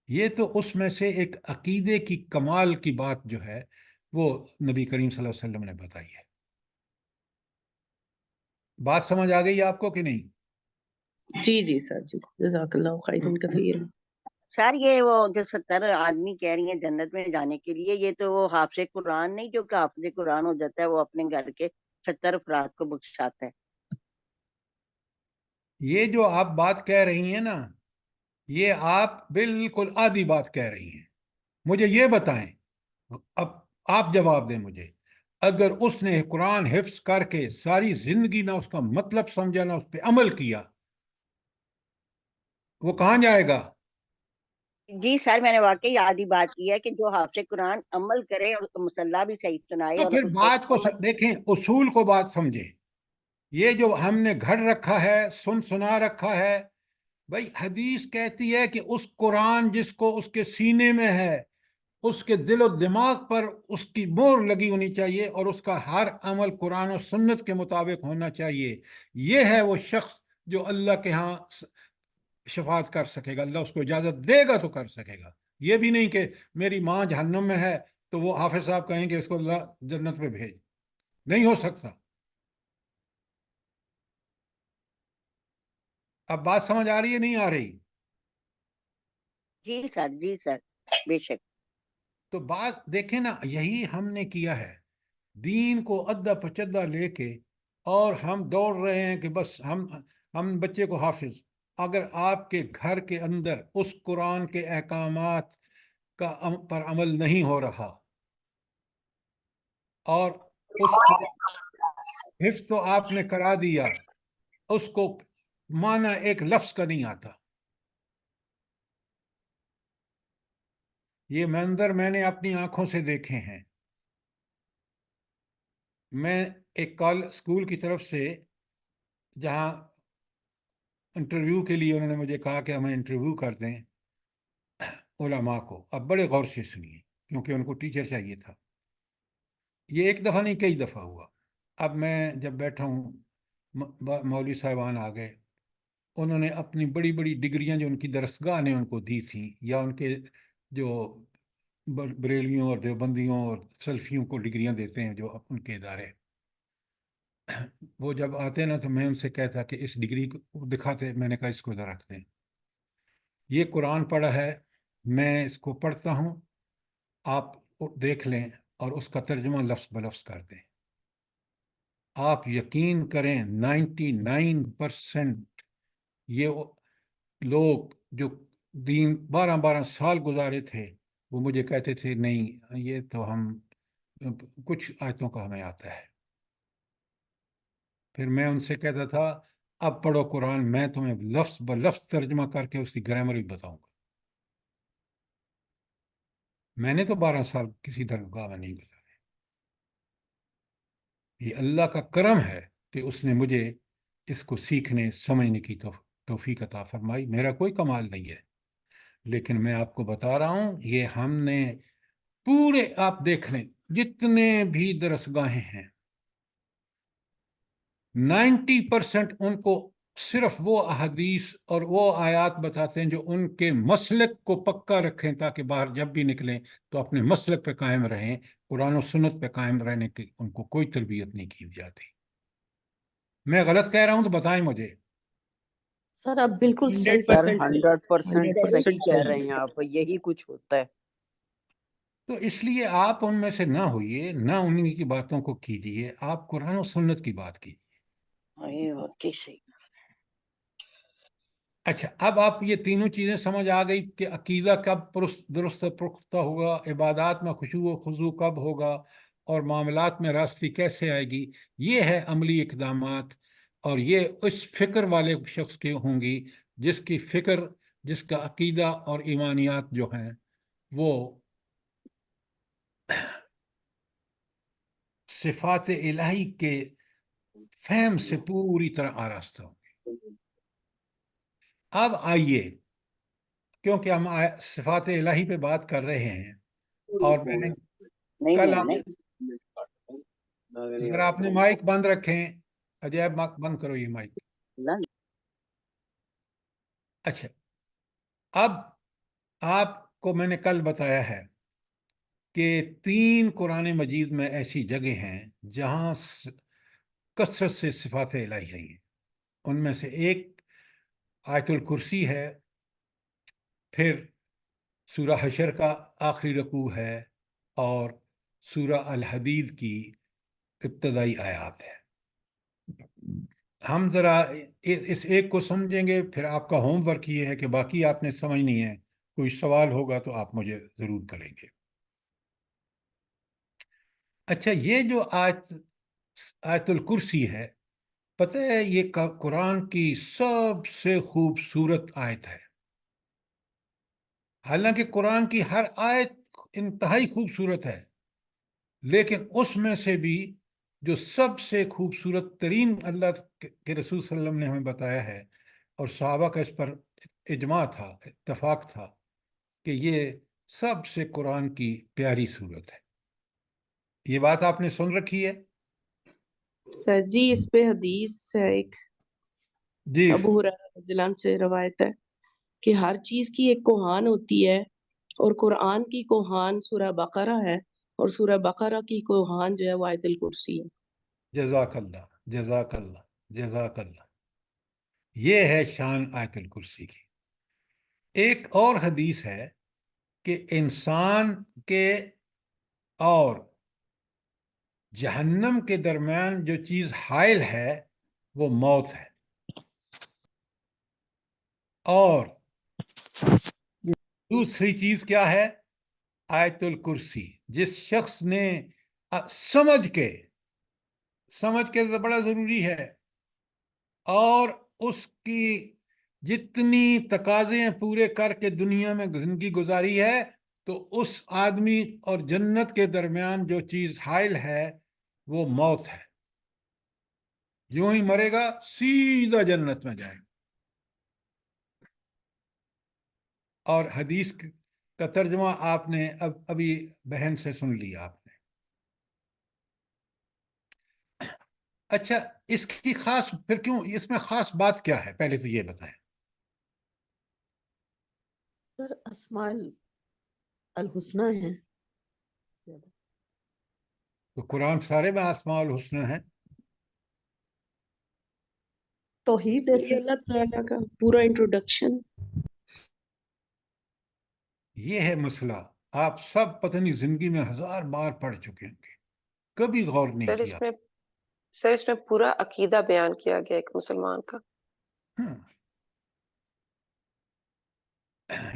یہ تو اس میں سے ایک عقیدے کی کمال کی بات جو ہے وہ نبی کریم صلی اللہ علیہ وسلم نے بتائی ہے. بات سمجھ آ گئی آپ کو کہ نہیں؟ جی جی سر جی، جزاک اللہ خیر کثیر. سر یہ وہ جو 70 آدمی کہہ رہی ہیں جنت میں جانے کے لیے، یہ تو وہ حافظ قرآن نہیں جو کہ حافظ قرآن ہو جاتا ہے وہ اپنے گھر کے 70 افراد کو بخشاتا ہے. یہ جو آپ بات کہہ رہی ہیں نا، یہ آپ بالکل آدھی بات کہہ رہی ہیں. مجھے یہ بتائیں، اب آپ جواب دیں مجھے، اگر اس نے قرآن حفظ کر کے ساری زندگی نہ اس کا مطلب سمجھا، نہ اس پہ عمل کیا، وہ کہاں جائے گا؟ جی سر، میں نے واقعی آدھی بات کی ہے کہ جو حافظ قرآن عمل کرے اور مسلح بھی صحیح سنائے تو اور پھر اس پہ بات کو عمل دیکھیں، اصول کو بات سمجھیں. یہ جو ہم نے گھڑ رکھا ہے، سنا رکھا ہے، بھائی حدیث کہتی ہے کہ اس قرآن جس کو اس کے سینے میں ہے، اس کے دل و دماغ پر اس کی مہر لگی ہونی چاہیے، اور اس کا ہر عمل قرآن و سنت کے مطابق ہونا چاہیے. یہ ہے وہ شخص جو اللہ کے ہاں شفاعت کر سکے گا. اللہ اس کو اجازت دے گا تو کر سکے گا. یہ بھی نہیں کہ میری ماں جہنم میں ہے تو وہ حافظ صاحب کہیں کہ اس کو اللہ جنت میں بھیج. نہیں ہو سکتا. اب بات سمجھ آ رہی ہے نہیں آ رہی؟ جی سر بے شک. تو بات دیکھیں نا، یہی ہم نے کیا ہے. دین کو ادھا پچدہ لے کے اور ہم دوڑ رہے ہیں کہ بس ہم بچے کو حافظ. اگر آپ کے گھر کے اندر اس قرآن کے احکامات پر عمل نہیں ہو رہا، اور اس کا حفظ تو آپ نے کرا دیا، اس کو معنی ایک لفظ کا نہیں آتا. یہ منظر میں نے اپنی آنکھوں سے دیکھے ہیں. میں ایک اسکول کی طرف سے، جہاں انٹرویو کے لیے انہوں نے مجھے کہا کہ ہمیں انٹرویو کر دیں علماء کو. اب بڑے غور سے سنیے کیونکہ ان کو ٹیچر چاہیے تھا. یہ ایک دفعہ نہیں کئی دفعہ ہوا. اب میں جب بیٹھا ہوں، مولوی صاحبان آ گئے. انہوں نے اپنی بڑی بڑی ڈگریاں جو ان کی درسگاہ نے ان کو دی تھیں، یا ان کے جو بریلیوں اور دیوبندیوں اور سلفیوں کو ڈگریاں دیتے ہیں جو ان کے ادارے، وہ جب آتے نا تو میں ان سے کہتا کہ اس ڈگری کو دکھاتے. میں نے کہا اس کو ادھر رکھ دیں. یہ قرآن پڑھا ہے، میں اس کو پڑھتا ہوں، آپ دیکھ لیں اور اس کا ترجمہ لفظ بلفظ کر دیں. آپ یقین کریں 99% یہ لوگ جو دین 12 سال گزارے تھے، وہ مجھے کہتے تھے نہیں یہ تو ہم کچھ آیتوں کا ہمیں آتا ہے. پھر میں ان سے کہتا تھا اب پڑھو قرآن، میں تمہیں لفظ بلفظ ترجمہ کر کے اس کی گرامر بھی بتاؤں گا. میں نے تو 12 سال کسی درگاہ میں نہیں گزارے. یہ اللہ کا کرم ہے کہ اس نے مجھے اس کو سیکھنے سمجھنے کی توفیق عطا فرمائی. میرا کوئی کمال نہیں ہے، لیکن میں آپ کو بتا رہا ہوں یہ ہم نے پورے، آپ دیکھ لیں جتنے بھی درسگاہیں ہیں، 90% ان کو صرف وہ احادیث اور وہ آیات بتاتے ہیں جو ان کے مسلک کو پکا رکھیں، تاکہ باہر جب بھی نکلیں تو اپنے مسلک پہ قائم رہیں. قرآن و سنت پہ قائم رہنے کی ان کو کوئی تربیت نہیں کی جاتی. میں غلط کہہ رہا ہوں تو بتائیں مجھے. سر آپ بالکل صحیح کہہ رہے 100% ہیں. 100% صحیح کہہ رہے ہیں آپ. یہی کچھ ہوتا ہے. تو اس لیے آپ ان میں سے نہ ہوئیے، نہ انہی کی باتوں کو کیجیے، آپ قرآن و سنت کی بات کیجیے. واقعی صحیح. اچھا، اب آپ یہ تینوں چیزیں سمجھ آ گئی کہ عقیدہ کب درست پختہ ہوگا، عبادات میں خشوع و خضوع کب ہوگا، اور معاملات میں راستی کیسے آئے گی. یہ ہے عملی اقدامات، اور یہ اس فکر والے شخص کی ہوں گی جس کی فکر، جس کا عقیدہ اور ایمانیات جو ہیں وہ صفات الہی کے فہم سے پوری طرح آراستہ ہوں. اب آئیے، کیونکہ ہم صفات الہی پہ بات کر رہے ہیں، اور میں نے کل ذرا اپنے مائک بند رکھیں. عجیب بند کرو یہ مائک. اچھا، اب آپ کو میں نے کل بتایا ہے کہ 3 قرآن مجید میں ایسی جگہ ہیں جہاں کثرت سے صفات الہی ہیں. ان میں سے ایک آیت الکرسی ہے، پھر سورہ حشر کا آخری رکوع ہے، اور سورہ الحدید کی ابتدائی آیات ہے. ہم ذرا اس ایک کو سمجھیں گے، پھر آپ کا ہوم ورک یہ ہے کہ باقی آپ نے سمجھنی ہے. کوئی سوال ہوگا تو آپ مجھے ضرور کریں گے. اچھا، یہ جو آیت الکرسی ہے، پتہ ہے یہ قرآن کی سب سے خوبصورت آیت ہے. حالانکہ قرآن کی ہر آیت انتہائی خوبصورت ہے، لیکن اس میں سے بھی جو سب سے خوبصورت ترین اللہ کے رسول صلی اللہ علیہ وسلم نے ہمیں بتایا ہے، اور صحابہ کا اس پر اجماع تھا، اتفاق تھا، کہ یہ سب سے قرآن کی پیاری صورت ہے۔ یہ بات آپ نے سن رکھی ہے؟ سر جی اس پہ حدیث ہے ایک، جی ابو ہریرہ رضی اللہ عنہ سے روایت ہے کہ ہر چیز کی ایک کوہان ہوتی ہے، اور قرآن کی کوہان سورہ بقرہ ہے، اور سورہ بقرہ کی کوہان جو ہے وہ آیت الکرسی ہے۔ جزاک اللہ، جزاک اللہ، جزاک اللہ۔ یہ ہے شان آیت الکرسی کی۔ ایک اور حدیث ہے کہ انسان کے اور جہنم کے درمیان جو چیز حائل ہے وہ موت ہے، اور دوسری چیز کیا ہے؟ آیت الکرسی۔ جس شخص نے سمجھ کے تو بڑا ضروری ہے، اور اس کی جتنی تقاضے پورے کر کے دنیا میں زندگی گزاری ہے، تو اس آدمی اور جنت کے درمیان جو چیز حائل ہے وہ موت ہے۔ یوں ہی مرے گا سیدھا جنت میں جائے گا۔ اور حدیث کا ترجمہ آپ نے ابھی بہن سے سن لیا آپ نے۔ اچھا، اس کی خاص پھر کیوں، اس میں خاص بات کیا ہے؟ پہلے تو یہ بتائیں۔ سر اسماء الحسنہ ہیں، تو قرآن سارے میں اسماء الحسنى ہیں۔ توحید ہے یہ سر۔ اللہ تعالیٰ کا پورا انٹروڈکشن۔ یہ ہے مسئلہ، آپ سب پتہ نہیں زندگی میں 1000 بار پڑھ چکے ہیں، کبھی غور نہیں کیا۔ سر اس میں پورا عقیدہ بیان کیا گیا ایک مسلمان کا۔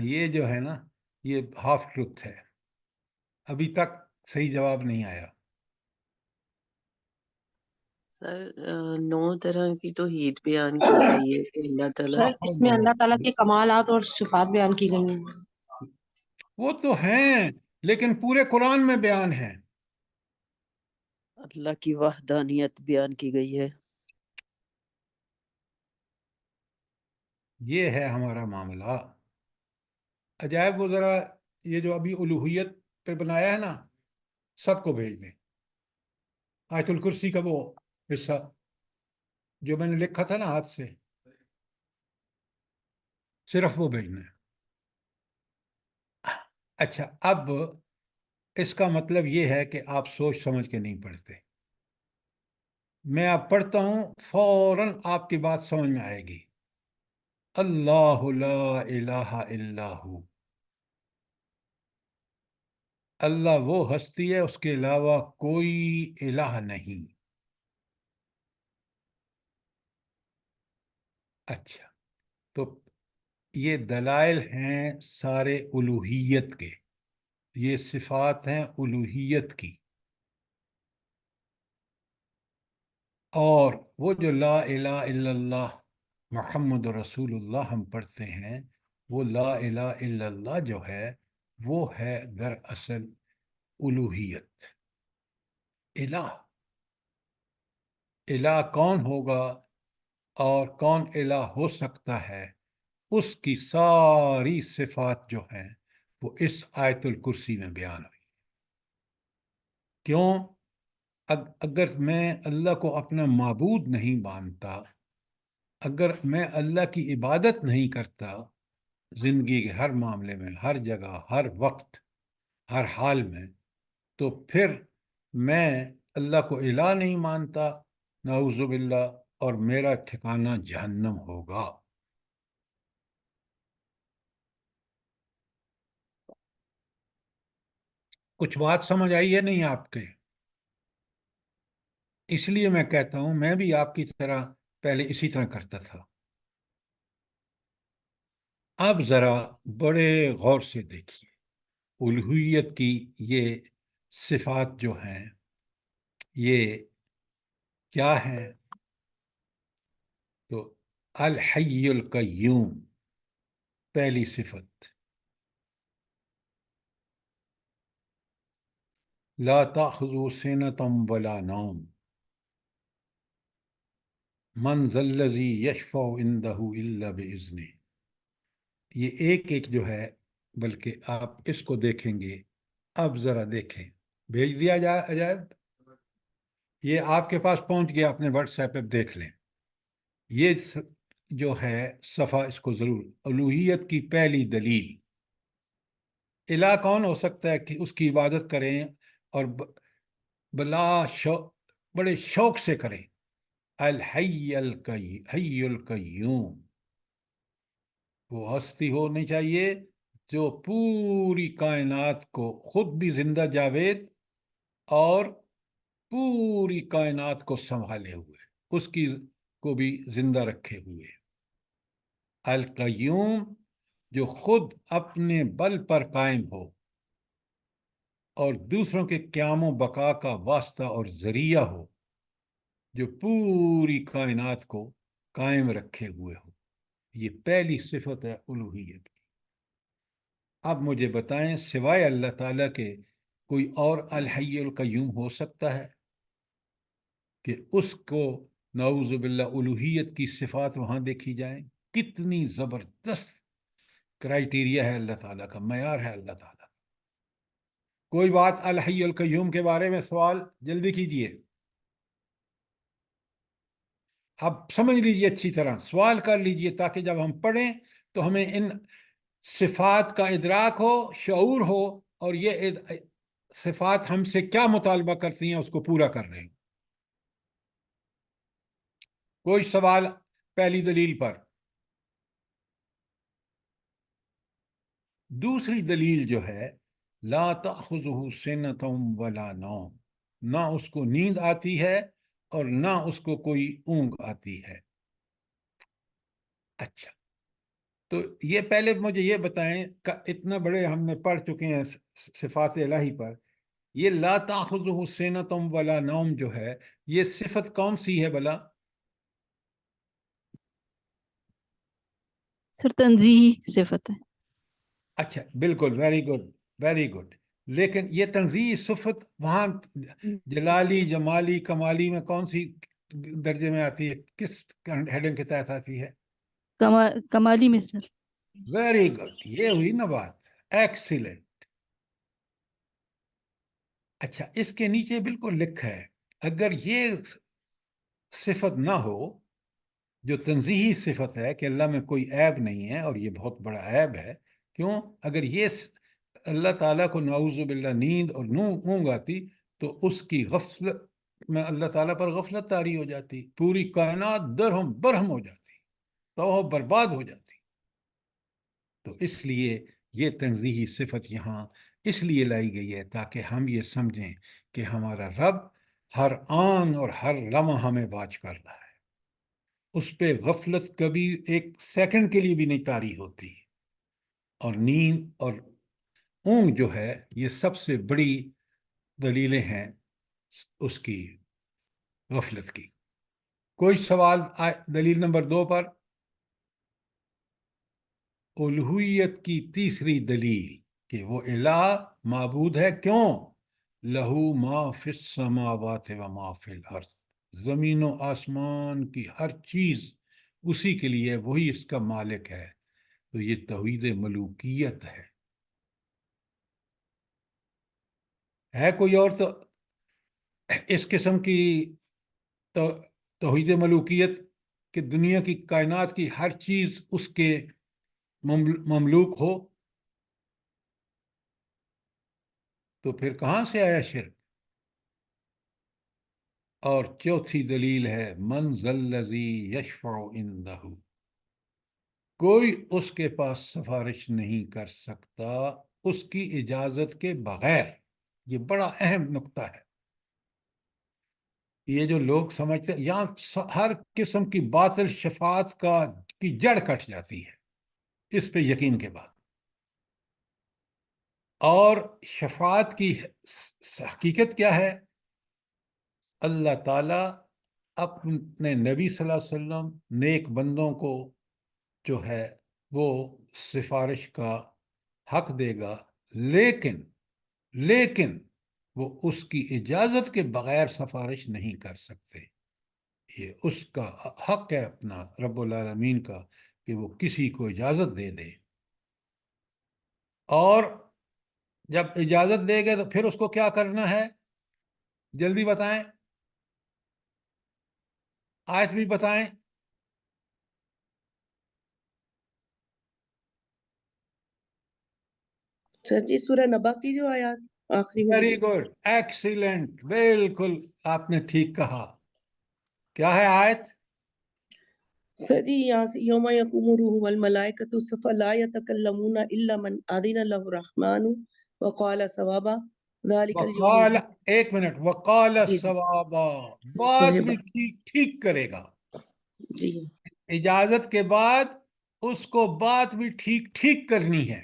یہ جو ہے نا، یہ ہاف ٹروتھ ہے، ابھی تک صحیح جواب نہیں آیا۔ سر 9 طرح کی توحید بیان کی گئی ہے کہ اللہ تعالیٰ سر اس میں اللہ تعالیٰ کے کمالات اور صفات بیان کی گئی ہیں۔ وہ تو ہیں، لیکن پورے قرآن میں بیان ہے۔ اللہ کی وحدانیت بیان کی گئی ہے۔ یہ ہے ہمارا معاملہ۔ عجائب، وہ ذرا یہ جو ابھی الوہیت پہ بنایا ہے نا، سب کو بھیج دیں آیت الکرسی کا وہ حصہ جو میں نے لکھا تھا نا ہاتھ سے، صرف وہ بھیجنا ہے۔ اچھا، اب اس کا مطلب یہ ہے کہ آپ سوچ سمجھ کے نہیں پڑھتے۔ میں اب پڑھتا ہوں، فوراً آپ کی بات سمجھ میں آئے گی۔ اللہ لا الہ الا ہو، اللہ وہ ہستی ہے، اس کے علاوہ کوئی الہ نہیں۔ اچھا، تو یہ دلائل ہیں سارے الوہیت کے، یہ صفات ہیں الوہیت کی۔ اور وہ جو لا الہ الا اللہ محمد رسول اللہ ہم پڑھتے ہیں، وہ لا الہ الا اللہ جو ہے وہ ہے دراصل الوہیت۔ الہ، الہ کون ہوگا اور کون الہ ہو سکتا ہے، اس کی ساری صفات جو ہیں وہ اس آیت الکرسی میں بیان ہوئی۔ کیوں؟ اگر میں اللہ کو اپنا معبود نہیں مانتا، اگر میں اللہ کی عبادت نہیں کرتا زندگی کے ہر معاملے میں، ہر جگہ، ہر وقت، ہر حال میں، تو پھر میں اللہ کو الہ نہیں مانتا، نعوذ باللہ، اور میرا ٹھکانہ جہنم ہوگا۔ کچھ بات سمجھ آئی ہے نہیں آپ کے؟ اس لیے میں کہتا ہوں، میں بھی آپ کی طرح پہلے اسی طرح کرتا تھا۔ اب ذرا بڑے غور سے دیکھیے، الوہیت کی یہ صفات جو ہیں یہ کیا ہیں؟ تو الحی القیوم پہلی صفت، لا تأخذه سنة ولا نوم من ذا الذی یشفع عنده الا بإذنہ. یہ ایک جو ہے، بلکہ آپ اس کو دیکھیں گے. اب ذرا دیکھیں، بھیج دیا جائے عجائب، یہ آپ کے پاس پہنچ گیا، اپنے واٹس ایپ پہ دیکھ لیں. یہ جو ہے صفحہ، اس کو ضرور. الوہیت کی پہلی دلیل. الہ کون ہو سکتا ہے کہ اس کی عبادت کریں اور بڑے شوق سے کریں؟ الحی حی القیوم. وہ ہستی ہونی چاہیے جو پوری کائنات کو خود بھی زندہ جاوید اور پوری کائنات کو سنبھالے ہوئے، اس کی کو بھی زندہ رکھے ہوئے. القیوم جو خود اپنے بل پر قائم ہو اور دوسروں کے قیام و بقا کا واسطہ اور ذریعہ ہو، جو پوری کائنات کو قائم رکھے ہوئے ہو. یہ پہلی صفت ہے الوہیت کی. اب مجھے بتائیں، سوائے اللہ تعالیٰ کے کوئی اور الحی القیوم ہو سکتا ہے کہ اس کو نعوذ باللہ الوہیت کی صفات وہاں دیکھی جائیں؟ کتنی زبردست کرائیٹیریا ہے اللہ تعالیٰ کا، معیار ہے اللہ تعالیٰ. کوئی بات الحی القیوم کے بارے میں سوال جلدی کیجئے. اب سمجھ لیجئے، اچھی طرح سوال کر لیجئے تاکہ جب ہم پڑھیں تو ہمیں ان صفات کا ادراک ہو، شعور ہو، اور یہ صفات ہم سے کیا مطالبہ کرتی ہیں اس کو پورا کر رہے ہیں. کوئی سوال پہلی دلیل پر؟ دوسری دلیل جو ہے، لا تأخذہ سنۃ ولا نوم، نہ اس کو نیند آتی ہے اور نہ اس کو کوئی اونگ آتی ہے. اچھا، تو یہ پہلے مجھے یہ بتائیں، اتنا بڑے ہم نے پڑھ چکے ہیں صفات الہی پر، یہ لا تأخذہ سنۃ ولا نوم جو ہے، یہ صفت کون سی ہے بلا؟ سر تنزیہی صفت ہے. اچھا، بالکل، ویری گڈ، ویری گڈ. لیکن یہ تنزیہی صفت وہاں جلالی، جمالی، کمالی میں کون سی درجے میں آتی ہے؟ کس ہیڈنگ کے تحت آتی ہے؟ کمالی میں سر. ویری گڈ، یہ ہوئی نا بات. ایکسیلنٹ. اچھا، اس کے نیچے بالکل لکھا ہے، اگر یہ صفت نہ ہو جو تنزیہی صفت ہے کہ اللہ میں کوئی عیب نہیں ہے، اور یہ بہت بڑا عیب ہے. کیوں؟ اگر یہ اللہ تعالیٰ کو نعوذ باللہ نیند اور اونگ آتی تو اس کی غفلت میں اللہ تعالیٰ پر غفلت طاری ہو جاتی، پوری کائنات درہم برہم ہو جاتی، تو برباد ہو جاتی. تو اس لیے یہ تنزیہی صفت یہاں اس لیے لائی گئی ہے تاکہ ہم یہ سمجھیں کہ ہمارا رب ہر آن اور ہر لمحہ ہمیں واچ کر رہا ہے. اس پہ غفلت کبھی ایک سیکنڈ کے لیے بھی نہیں طاری ہوتی. اور نیند اور اونگ جو ہے، یہ سب سے بڑی دلیلیں ہیں اس کی غفلت کی. کوئی سوال دلیل نمبر 2 پر؟ الوہیت کی تیسری دلیل کہ وہ الہ معبود ہے. کیوں؟ لہو ما فی السماوات و ما فی الارض، زمین و آسمان کی ہر چیز اسی کے لیے، وہی اس کا مالک ہے. تو یہ توحید ملوکیت ہے کوئی اور تو اس قسم کی توحید ملوکیت کہ دنیا کی کائنات کی ہر چیز اس کے مملوک ہو؟ تو پھر کہاں سے آیا شرک؟ اور چوتھی دلیل ہے، من ذا الذی یشفع عندہ، کوئی اس کے پاس سفارش نہیں کر سکتا اس کی اجازت کے بغیر. یہ بڑا اہم نقطہ ہے. یہ جو لوگ سمجھتے ہیں یہاں ہر قسم کی باطل شفاعت کی جڑ کٹ جاتی ہے اس پہ یقین کے بعد. اور شفاعت کی حقیقت کیا ہے؟ اللہ تعالیٰ اپنے نبی صلی اللہ علیہ وسلم نیک بندوں کو جو ہے وہ سفارش کا حق دے گا، لیکن وہ اس کی اجازت کے بغیر سفارش نہیں کر سکتے. یہ اس کا حق ہے اپنا رب العالمین کا کہ وہ کسی کو اجازت دے دے. اور جب اجازت دے گے تو پھر اس کو کیا کرنا ہے؟ جلدی بتائیں، آیت بھی بتائیں. سر جی سورہ نبا کی جو آیات آخری میں ویری گڈ، ایکسیلنٹ، بالکل آپ نے ٹھیک کہا. کیا ہے آیت؟ سر جی یہاں سے یوم یقوم الروح والملائکۃ صفا لا یتکلمون الا من اذن له الرحمن وقال صوابا ذلك اليوم وقال، ایک منٹ، وقال جی صوابا، بات بھی ٹھیک کرے گا. جی اجازت کے بعد اس کو بات بھی ٹھیک کرنی ہے.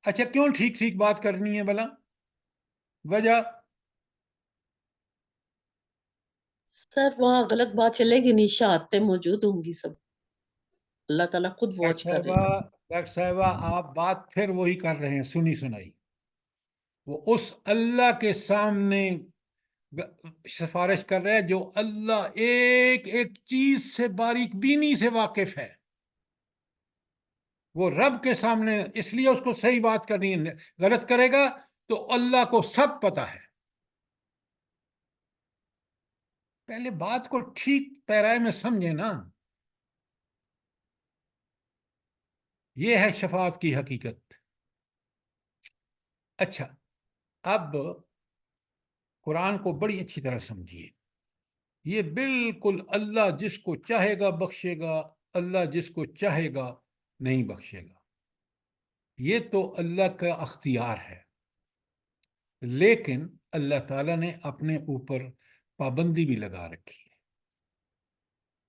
اچھا کیوں ٹھیک بات کرنی ہے بھلا؟ وجہ؟ سر وہاں غلط بات چلے گی نہیں، شہادتیں موجود ہوں گی سب، اللہ تعالیٰ خود واچ کر رہے ہیں. ڈاکٹر صاحبہ آپ بات پھر وہی کر رہے ہیں، سنی سنائی. وہ اس اللہ کے سامنے سفارش کر رہے ہیں جو اللہ ایک ایک چیز سے باریک بینی سے واقف ہے. وہ رب کے سامنے، اس لیے اس کو صحیح بات کرنی ہے. غلط کرے گا تو اللہ کو سب پتا ہے. پہلے بات کو ٹھیک پیرائے میں سمجھے نا. یہ ہے شفاعت کی حقیقت. اچھا اب قرآن کو بڑی اچھی طرح سمجھیے. یہ بالکل اللہ جس کو چاہے گا بخشے گا، اللہ جس کو چاہے گا نہیں بخشے گا. یہ تو اللہ کا اختیار ہے، لیکن اللہ تعالیٰ نے اپنے اوپر پابندی بھی لگا رکھی ہے.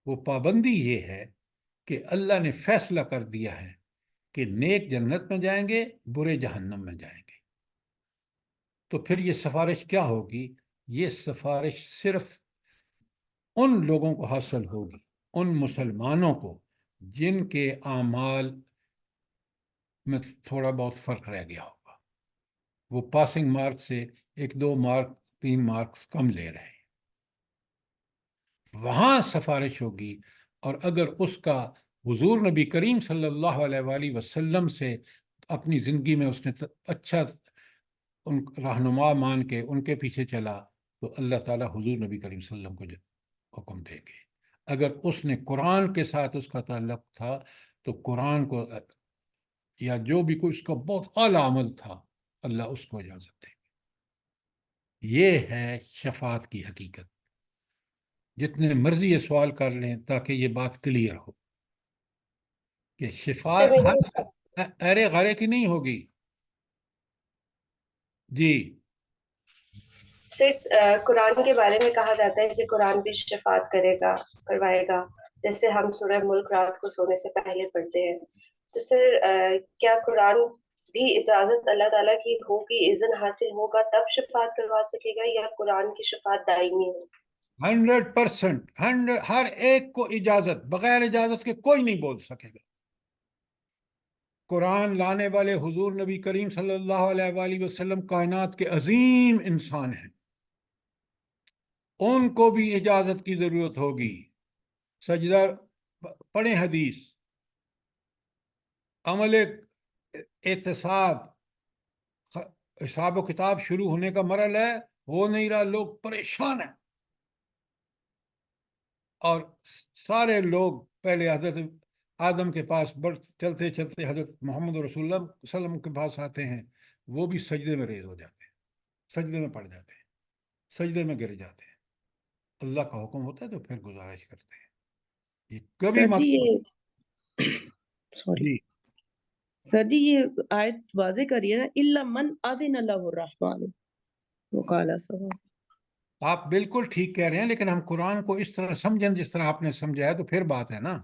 وہ پابندی یہ ہے کہ اللہ نے فیصلہ کر دیا ہے کہ نیک جنت میں جائیں گے، برے جہنم میں جائیں گے. تو پھر یہ سفارش کیا ہوگی؟ یہ سفارش صرف ان لوگوں کو حاصل ہوگی، ان مسلمانوں کو جن کے اعمال میں تھوڑا بہت فرق رہ گیا ہوگا. وہ پاسنگ مارک سے 1-2 مارک 3 مارکس کم لے رہے ہیں، وہاں سفارش ہوگی. اور اگر اس کا حضور نبی کریم صلی اللہ علیہ وآلہ وسلم سے اپنی زندگی میں اس نے اچھا ان رہنما مان کے ان کے پیچھے چلا تو اللہ تعالیٰ حضور نبی کریم صلی اللہ علیہ وسلم کو حکم دیں گے. اگر اس نے قرآن کے ساتھ اس کا تعلق تھا تو قرآن کو یا جو بھی کوئی اس کا بہت اعلیٰ عمل تھا اللہ اس کو اجازت دے گی. یہ ہے شفاعت کی حقیقت. جتنے مرضی یہ سوال کر لیں تاکہ یہ بات کلیئر ہو کہ شفاعت ارے غرے کی نہیں ہوگی. جی صرف قرآن کے بارے میں کہا جاتا ہے کہ قرآن بھی شفاعت کروائے گا، جیسے ہم سورہ ملک رات کو سونے سے پہلے پڑھتے ہیں. تو سر کیا قرآن بھی اجازت اللہ تعالیٰ کی ہوگی، اذن حاصل ہوگا تب شفاعت کروا سکے گا، یا قرآن کی شفاعت دائمی ہے؟ 100%، ہر ایک کو اجازت، بغیر اجازت کے کوئی نہیں بول سکے گا. قرآن لانے والے حضور نبی کریم صلی اللہ علیہ وآلہ وسلم کائنات کے عظیم انسان ہیں، ان کو بھی اجازت کی ضرورت ہوگی. سجدہ پڑھیں حدیث، عمل احتساب، حساب و کتاب شروع ہونے کا مرحلہ ہے، ہو نہیں رہا، لوگ پریشان ہیں. اور سارے لوگ پہلے حضرت آدم کے پاس چلتے چلتے حضرت محمد رسول اللہ صلی اللہ علیہ وسلم کے پاس آتے ہیں، وہ بھی سجدے میں ریز ہو جاتے ہیں، سجدے میں پڑ جاتے ہیں، سجدے میں گر جاتے ہیں. اللہ کا حکم ہوتا ہے تو پھر گزارش کرتے ہیں. یہ کبھی سر جی مت سوری جی سر جی یہ آیت واضح کریے نا، الا من اذن له الرحمن وقال صوابا. آپ بالکل ٹھیک کہہ رہے ہیں، لیکن ہم قرآن کو اس طرح سمجھیں جس طرح آپ نے سمجھا ہے تو پھر بات ہے نا.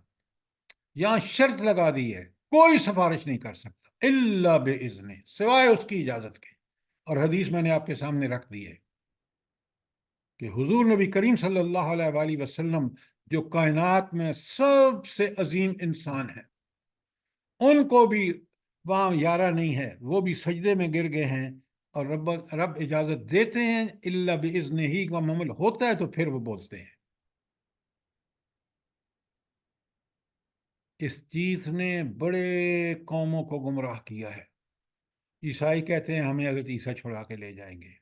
یہاں شرط لگا دی ہے، کوئی سفارش نہیں کر سکتا الا باذن، سوائے اس کی اجازت کے. اور حدیث میں نے آپ کے سامنے رکھ دی ہے کہ حضور نبی کریم صلی اللہ علیہ وآلہ وسلم جو کائنات میں سب سے عظیم انسان ہیں، ان کو بھی وہاں یارہ نہیں ہے، وہ بھی سجدے میں گر گئے ہیں. اور رب اجازت دیتے ہیں الا باذنہ کا عمل ہوتا ہے تو پھر وہ بولتے ہیں. اس چیز نے بڑے قوموں کو گمراہ کیا ہے. عیسائی کہتے ہیں ہمیں اگر عیسیٰ چھڑا کے لے جائیں گے.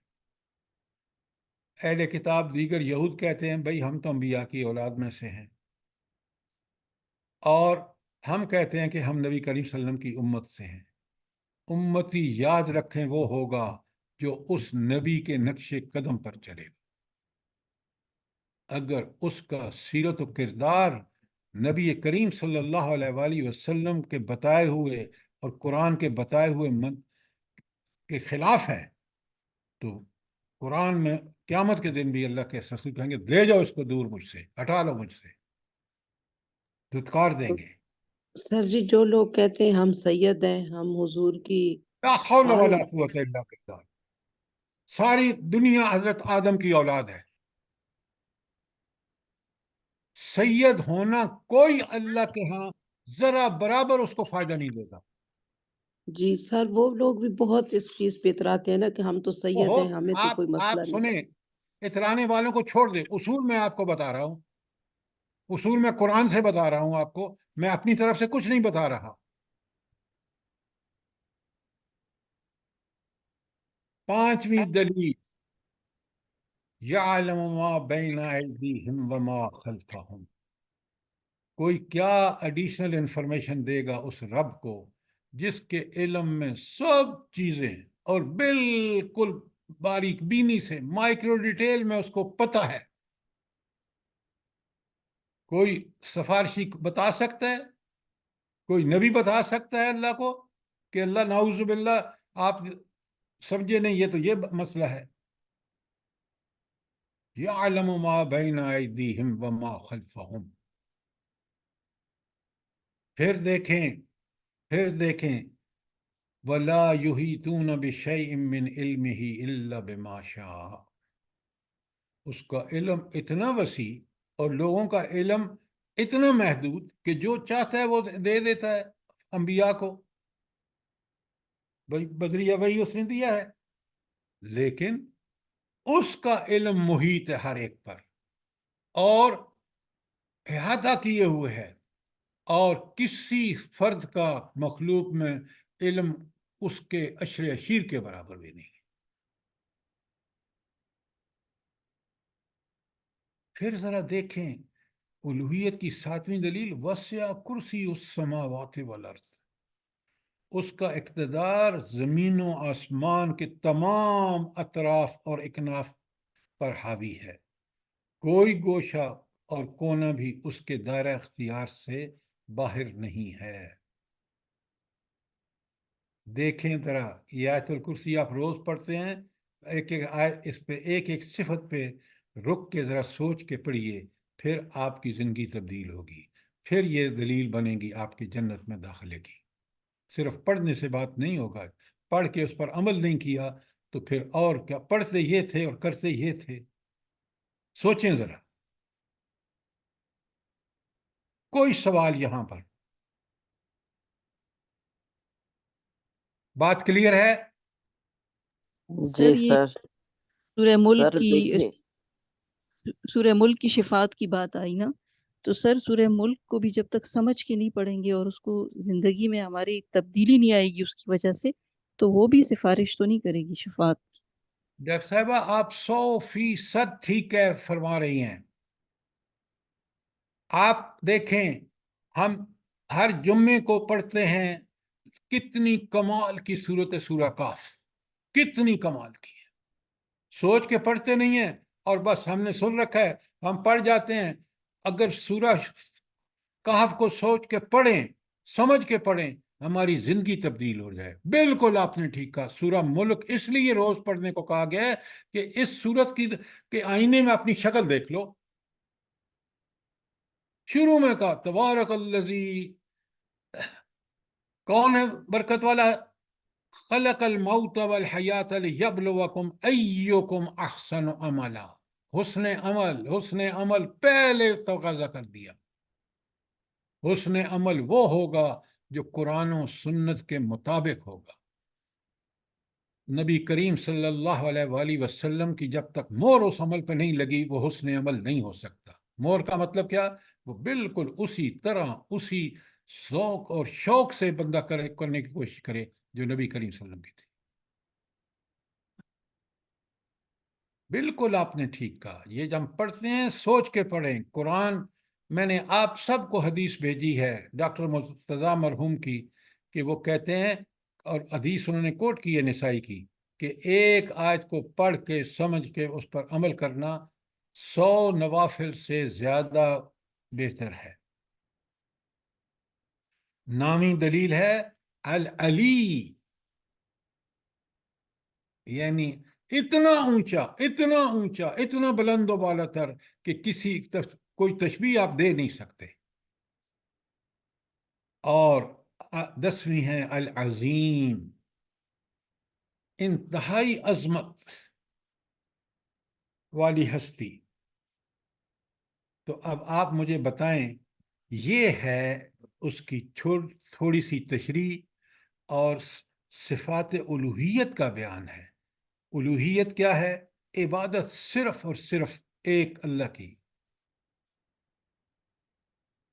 اہل کتاب دیگر یہود کہتے ہیں بھائی ہم تو انبیاء کی اولاد میں سے ہیں. اور ہم کہتے ہیں کہ ہم نبی کریم صلی اللہ علیہ وسلم کی امت سے ہیں. امتی یاد رکھیں وہ ہوگا جو اس نبی کے نقش قدم پر چلے گا. اگر اس کا سیرت و کردار نبی کریم صلی اللہ علیہ وآلہ وسلم کے بتائے ہوئے اور قرآن کے بتائے ہوئے کے خلاف ہے تو قرآن میں قیامت کے دن بھی اللہ کے رسول کہیں گے لے جاؤ اس کو دور مجھ سے، ہٹا لو مجھ سے، دھتکار دیں گے. سر جی جو لوگ کہتے ہیں ہم سید ہیں، ہم حضور کی لا حول آل ولا قوت الا باللہ. ساری دنیا حضرت آدم کی اولاد ہے. سید ہونا کوئی اللہ کے ہاں ذرا برابر اس کو فائدہ نہیں دے گا. جی سر وہ لوگ بھی بہت اس چیز پہ اتراتے ہیں نا کہ ہم تو سید ہیں، ہمیں تو کوئی مسئلہ آپ نہیں. سنیں، اترانے والوں کو چھوڑ دیں. اصول میں آپ کو بتا رہا ہوں، اصول میں قرآن سے بتا رہا ہوں آپ کو، میں اپنی طرف سے کچھ نہیں بتا رہا. پانچویں دلیل یعلم ما بین ایدیہم وما خلفہم. کوئی کیا ایڈیشنل انفارمیشن دے گا اس رب کو جس کے علم میں سب چیزیں اور بالکل باریک بینی سے مائکرو ڈیٹیل میں اس کو پتہ ہے. کوئی سفارشی بتا سکتا ہے، کوئی نبی بتا سکتا ہے اللہ کو کہ اللہ نعوذ باللہ آپ سمجھے نہیں یہ تو یہ مسئلہ ہے. یعلم ما بین ایدیہم وما خلفہم. پھر دیکھیں وَلَا يُحِيطُونَ بِشَيْءٍ مِّنْ عِلْمِهِ إِلَّا بِمَا شَاءَ. اس کا علم اتنا وسیع اور لوگوں کا علم اتنا محدود کہ جو چاہتا ہے وہ دے دیتا ہے انبیاء کو. بھائی بدریہ وہی اس نے دیا ہے، لیکن اس کا علم محیط ہے ہر ایک پر اور احاطہ کیے ہوئے ہے، اور کسی فرد کا مخلوق میں علم اس کے عشر عشیر کے برابر بھی نہیں. پھر ذرا دیکھیں الوہیت کی ساتویں دلیل وسع کرسی السماوات والارض. اس کا اقتدار زمین و آسمان کے تمام اطراف اور اکناف پر حاوی ہے. کوئی گوشہ اور کونا بھی اس کے دائرہ اختیار سے باہر نہیں ہے. دیکھیں ذرا یہ آیت الکرسی آپ روز پڑھتے ہیں، ایک ایک آیت اس پہ ایک ایک صفت پہ رک کے ذرا سوچ کے پڑھیے، پھر آپ کی زندگی تبدیل ہوگی. پھر یہ دلیل بنے گی آپ کی جنت میں داخلے کی. صرف پڑھنے سے بات نہیں ہوگا، پڑھ کے اس پر عمل نہیں کیا تو پھر اور کیا. پڑھتے یہ تھے اور کرتے یہ تھے. سوچیں ذرا. کوئی سوال یہاں پر؟ بات کلیئر ہے؟ جی سر یہ سر. سورہ ملک سر کی دیکھیں سورہ ملک کی شفاعت کی بات آئی نا، تو سر سورہ ملک کو بھی جب تک سمجھ کے نہیں پڑھیں گے اور اس کو زندگی میں ہماری تبدیلی نہیں آئے گی اس کی وجہ سے، تو وہ بھی سفارش تو نہیں کرے گی شفاعت کی. ڈاکٹر صاحبہ آپ 100% ٹھیک ہے فرما رہی ہیں. آپ دیکھیں ہم ہر جمعے کو پڑھتے ہیں، کتنی کمال کی صورت سورہ کاف، کتنی کمال کی ہے. سوچ کے پڑھتے نہیں ہیں اور بس ہم نے سن رکھا ہے ہم پڑھ جاتے ہیں. اگر سورہ کہف کو سوچ کے پڑھیں، سمجھ کے پڑھیں، ہماری زندگی تبدیل ہو جائے. بالکل آپ نے ٹھیک کہا. سورہ ملک اس لیے روز پڑھنے کو کہا گیا ہے کہ اس سورت کے آئینے میں اپنی شکل دیکھ لو. شروع میں کہا تبارک الذی، کون ہے برکت والا؟ خلق الموت والحیات لیبلوکم ایکم احسن عملا. حسن عمل پہلے تقاضا کر دیا. حسن عمل وہ ہوگا جو قرآن و سنت کے مطابق ہوگا، نبی کریم صلی اللہ علیہ وآلہ وسلم کی جب تک مہر اس عمل پہ نہیں لگی وہ حسن عمل نہیں ہو سکتا. مہر کا مطلب کیا؟ وہ بالکل اسی طرح اسی ذوق اور شوق سے بندہ کرنے کی کوشش کرے جو نبی کریم صلی اللہ علیہ وسلم کی تھی. بالکل آپ نے ٹھیک کہا. یہ جب ہم پڑھتے ہیں سوچ کے پڑھیں. قرآن میں نے آپ سب کو حدیث بھیجی ہے ڈاکٹر مرتضیٰ مرحوم کی کہ وہ کہتے ہیں، اور حدیث انہوں نے کوٹ کی ہے نسائی کی، کہ ایک آیت کو پڑھ کے سمجھ کے اس پر عمل کرنا 100 نوافل سے زیادہ بہتر ہے. نامی دلیل ہے العلی، یعنی اتنا اونچا اتنا اونچا اتنا بلند و بالا تر کہ کوئی تشبیہ آپ دے نہیں سکتے. اور 10ویں ہے العظیم، انتہائی عظمت والی ہستی. تو اب آپ مجھے بتائیں، یہ ہے اس کی تھوڑی سی تشریح اور صفات الوہیت کا بیان ہے. الوہیت کیا ہے؟ عبادت صرف اور صرف ایک اللہ کی.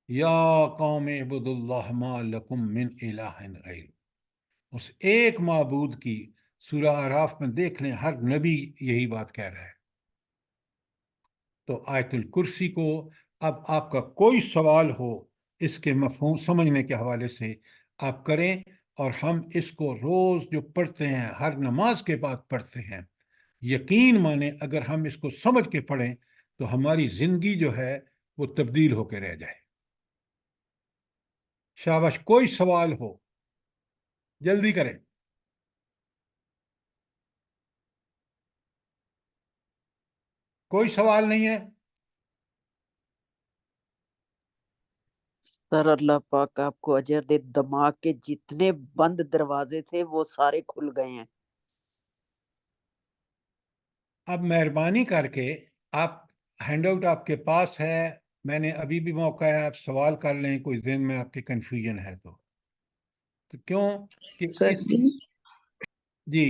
یا قوم اعبدوا اللہ ما لکم من الہ غیر، اس ایک معبود کی. سورہ اعراف میں دیکھ لیں ہر نبی یہی بات کہہ رہا ہے. تو آیت الکرسی کو اب آپ کا کوئی سوال ہو اس کے مفہوم سمجھنے کے حوالے سے آپ کریں، اور ہم اس کو روز جو پڑھتے ہیں ہر نماز کے بعد پڑھتے ہیں، یقین مانیں اگر ہم اس کو سمجھ کے پڑھیں تو ہماری زندگی جو ہے وہ تبدیل ہو کے رہ جائے. شاباش، کوئی سوال ہو جلدی کریں. کوئی سوال نہیں ہے؟ سر اللہ پاک آپ کو اجر دے، دماغ کے جتنے بند دروازے تھے وہ سارے کھل گئے ہیں. اب مہربانی کر کے آپ ہینڈ آؤٹ آپ کے پاس ہے، میں نے ابھی بھی موقع ہے، آپ سوال کر لیں کوئی ذہن میں آپ کے کنفیوژن ہے تو کیوں کہ سر جی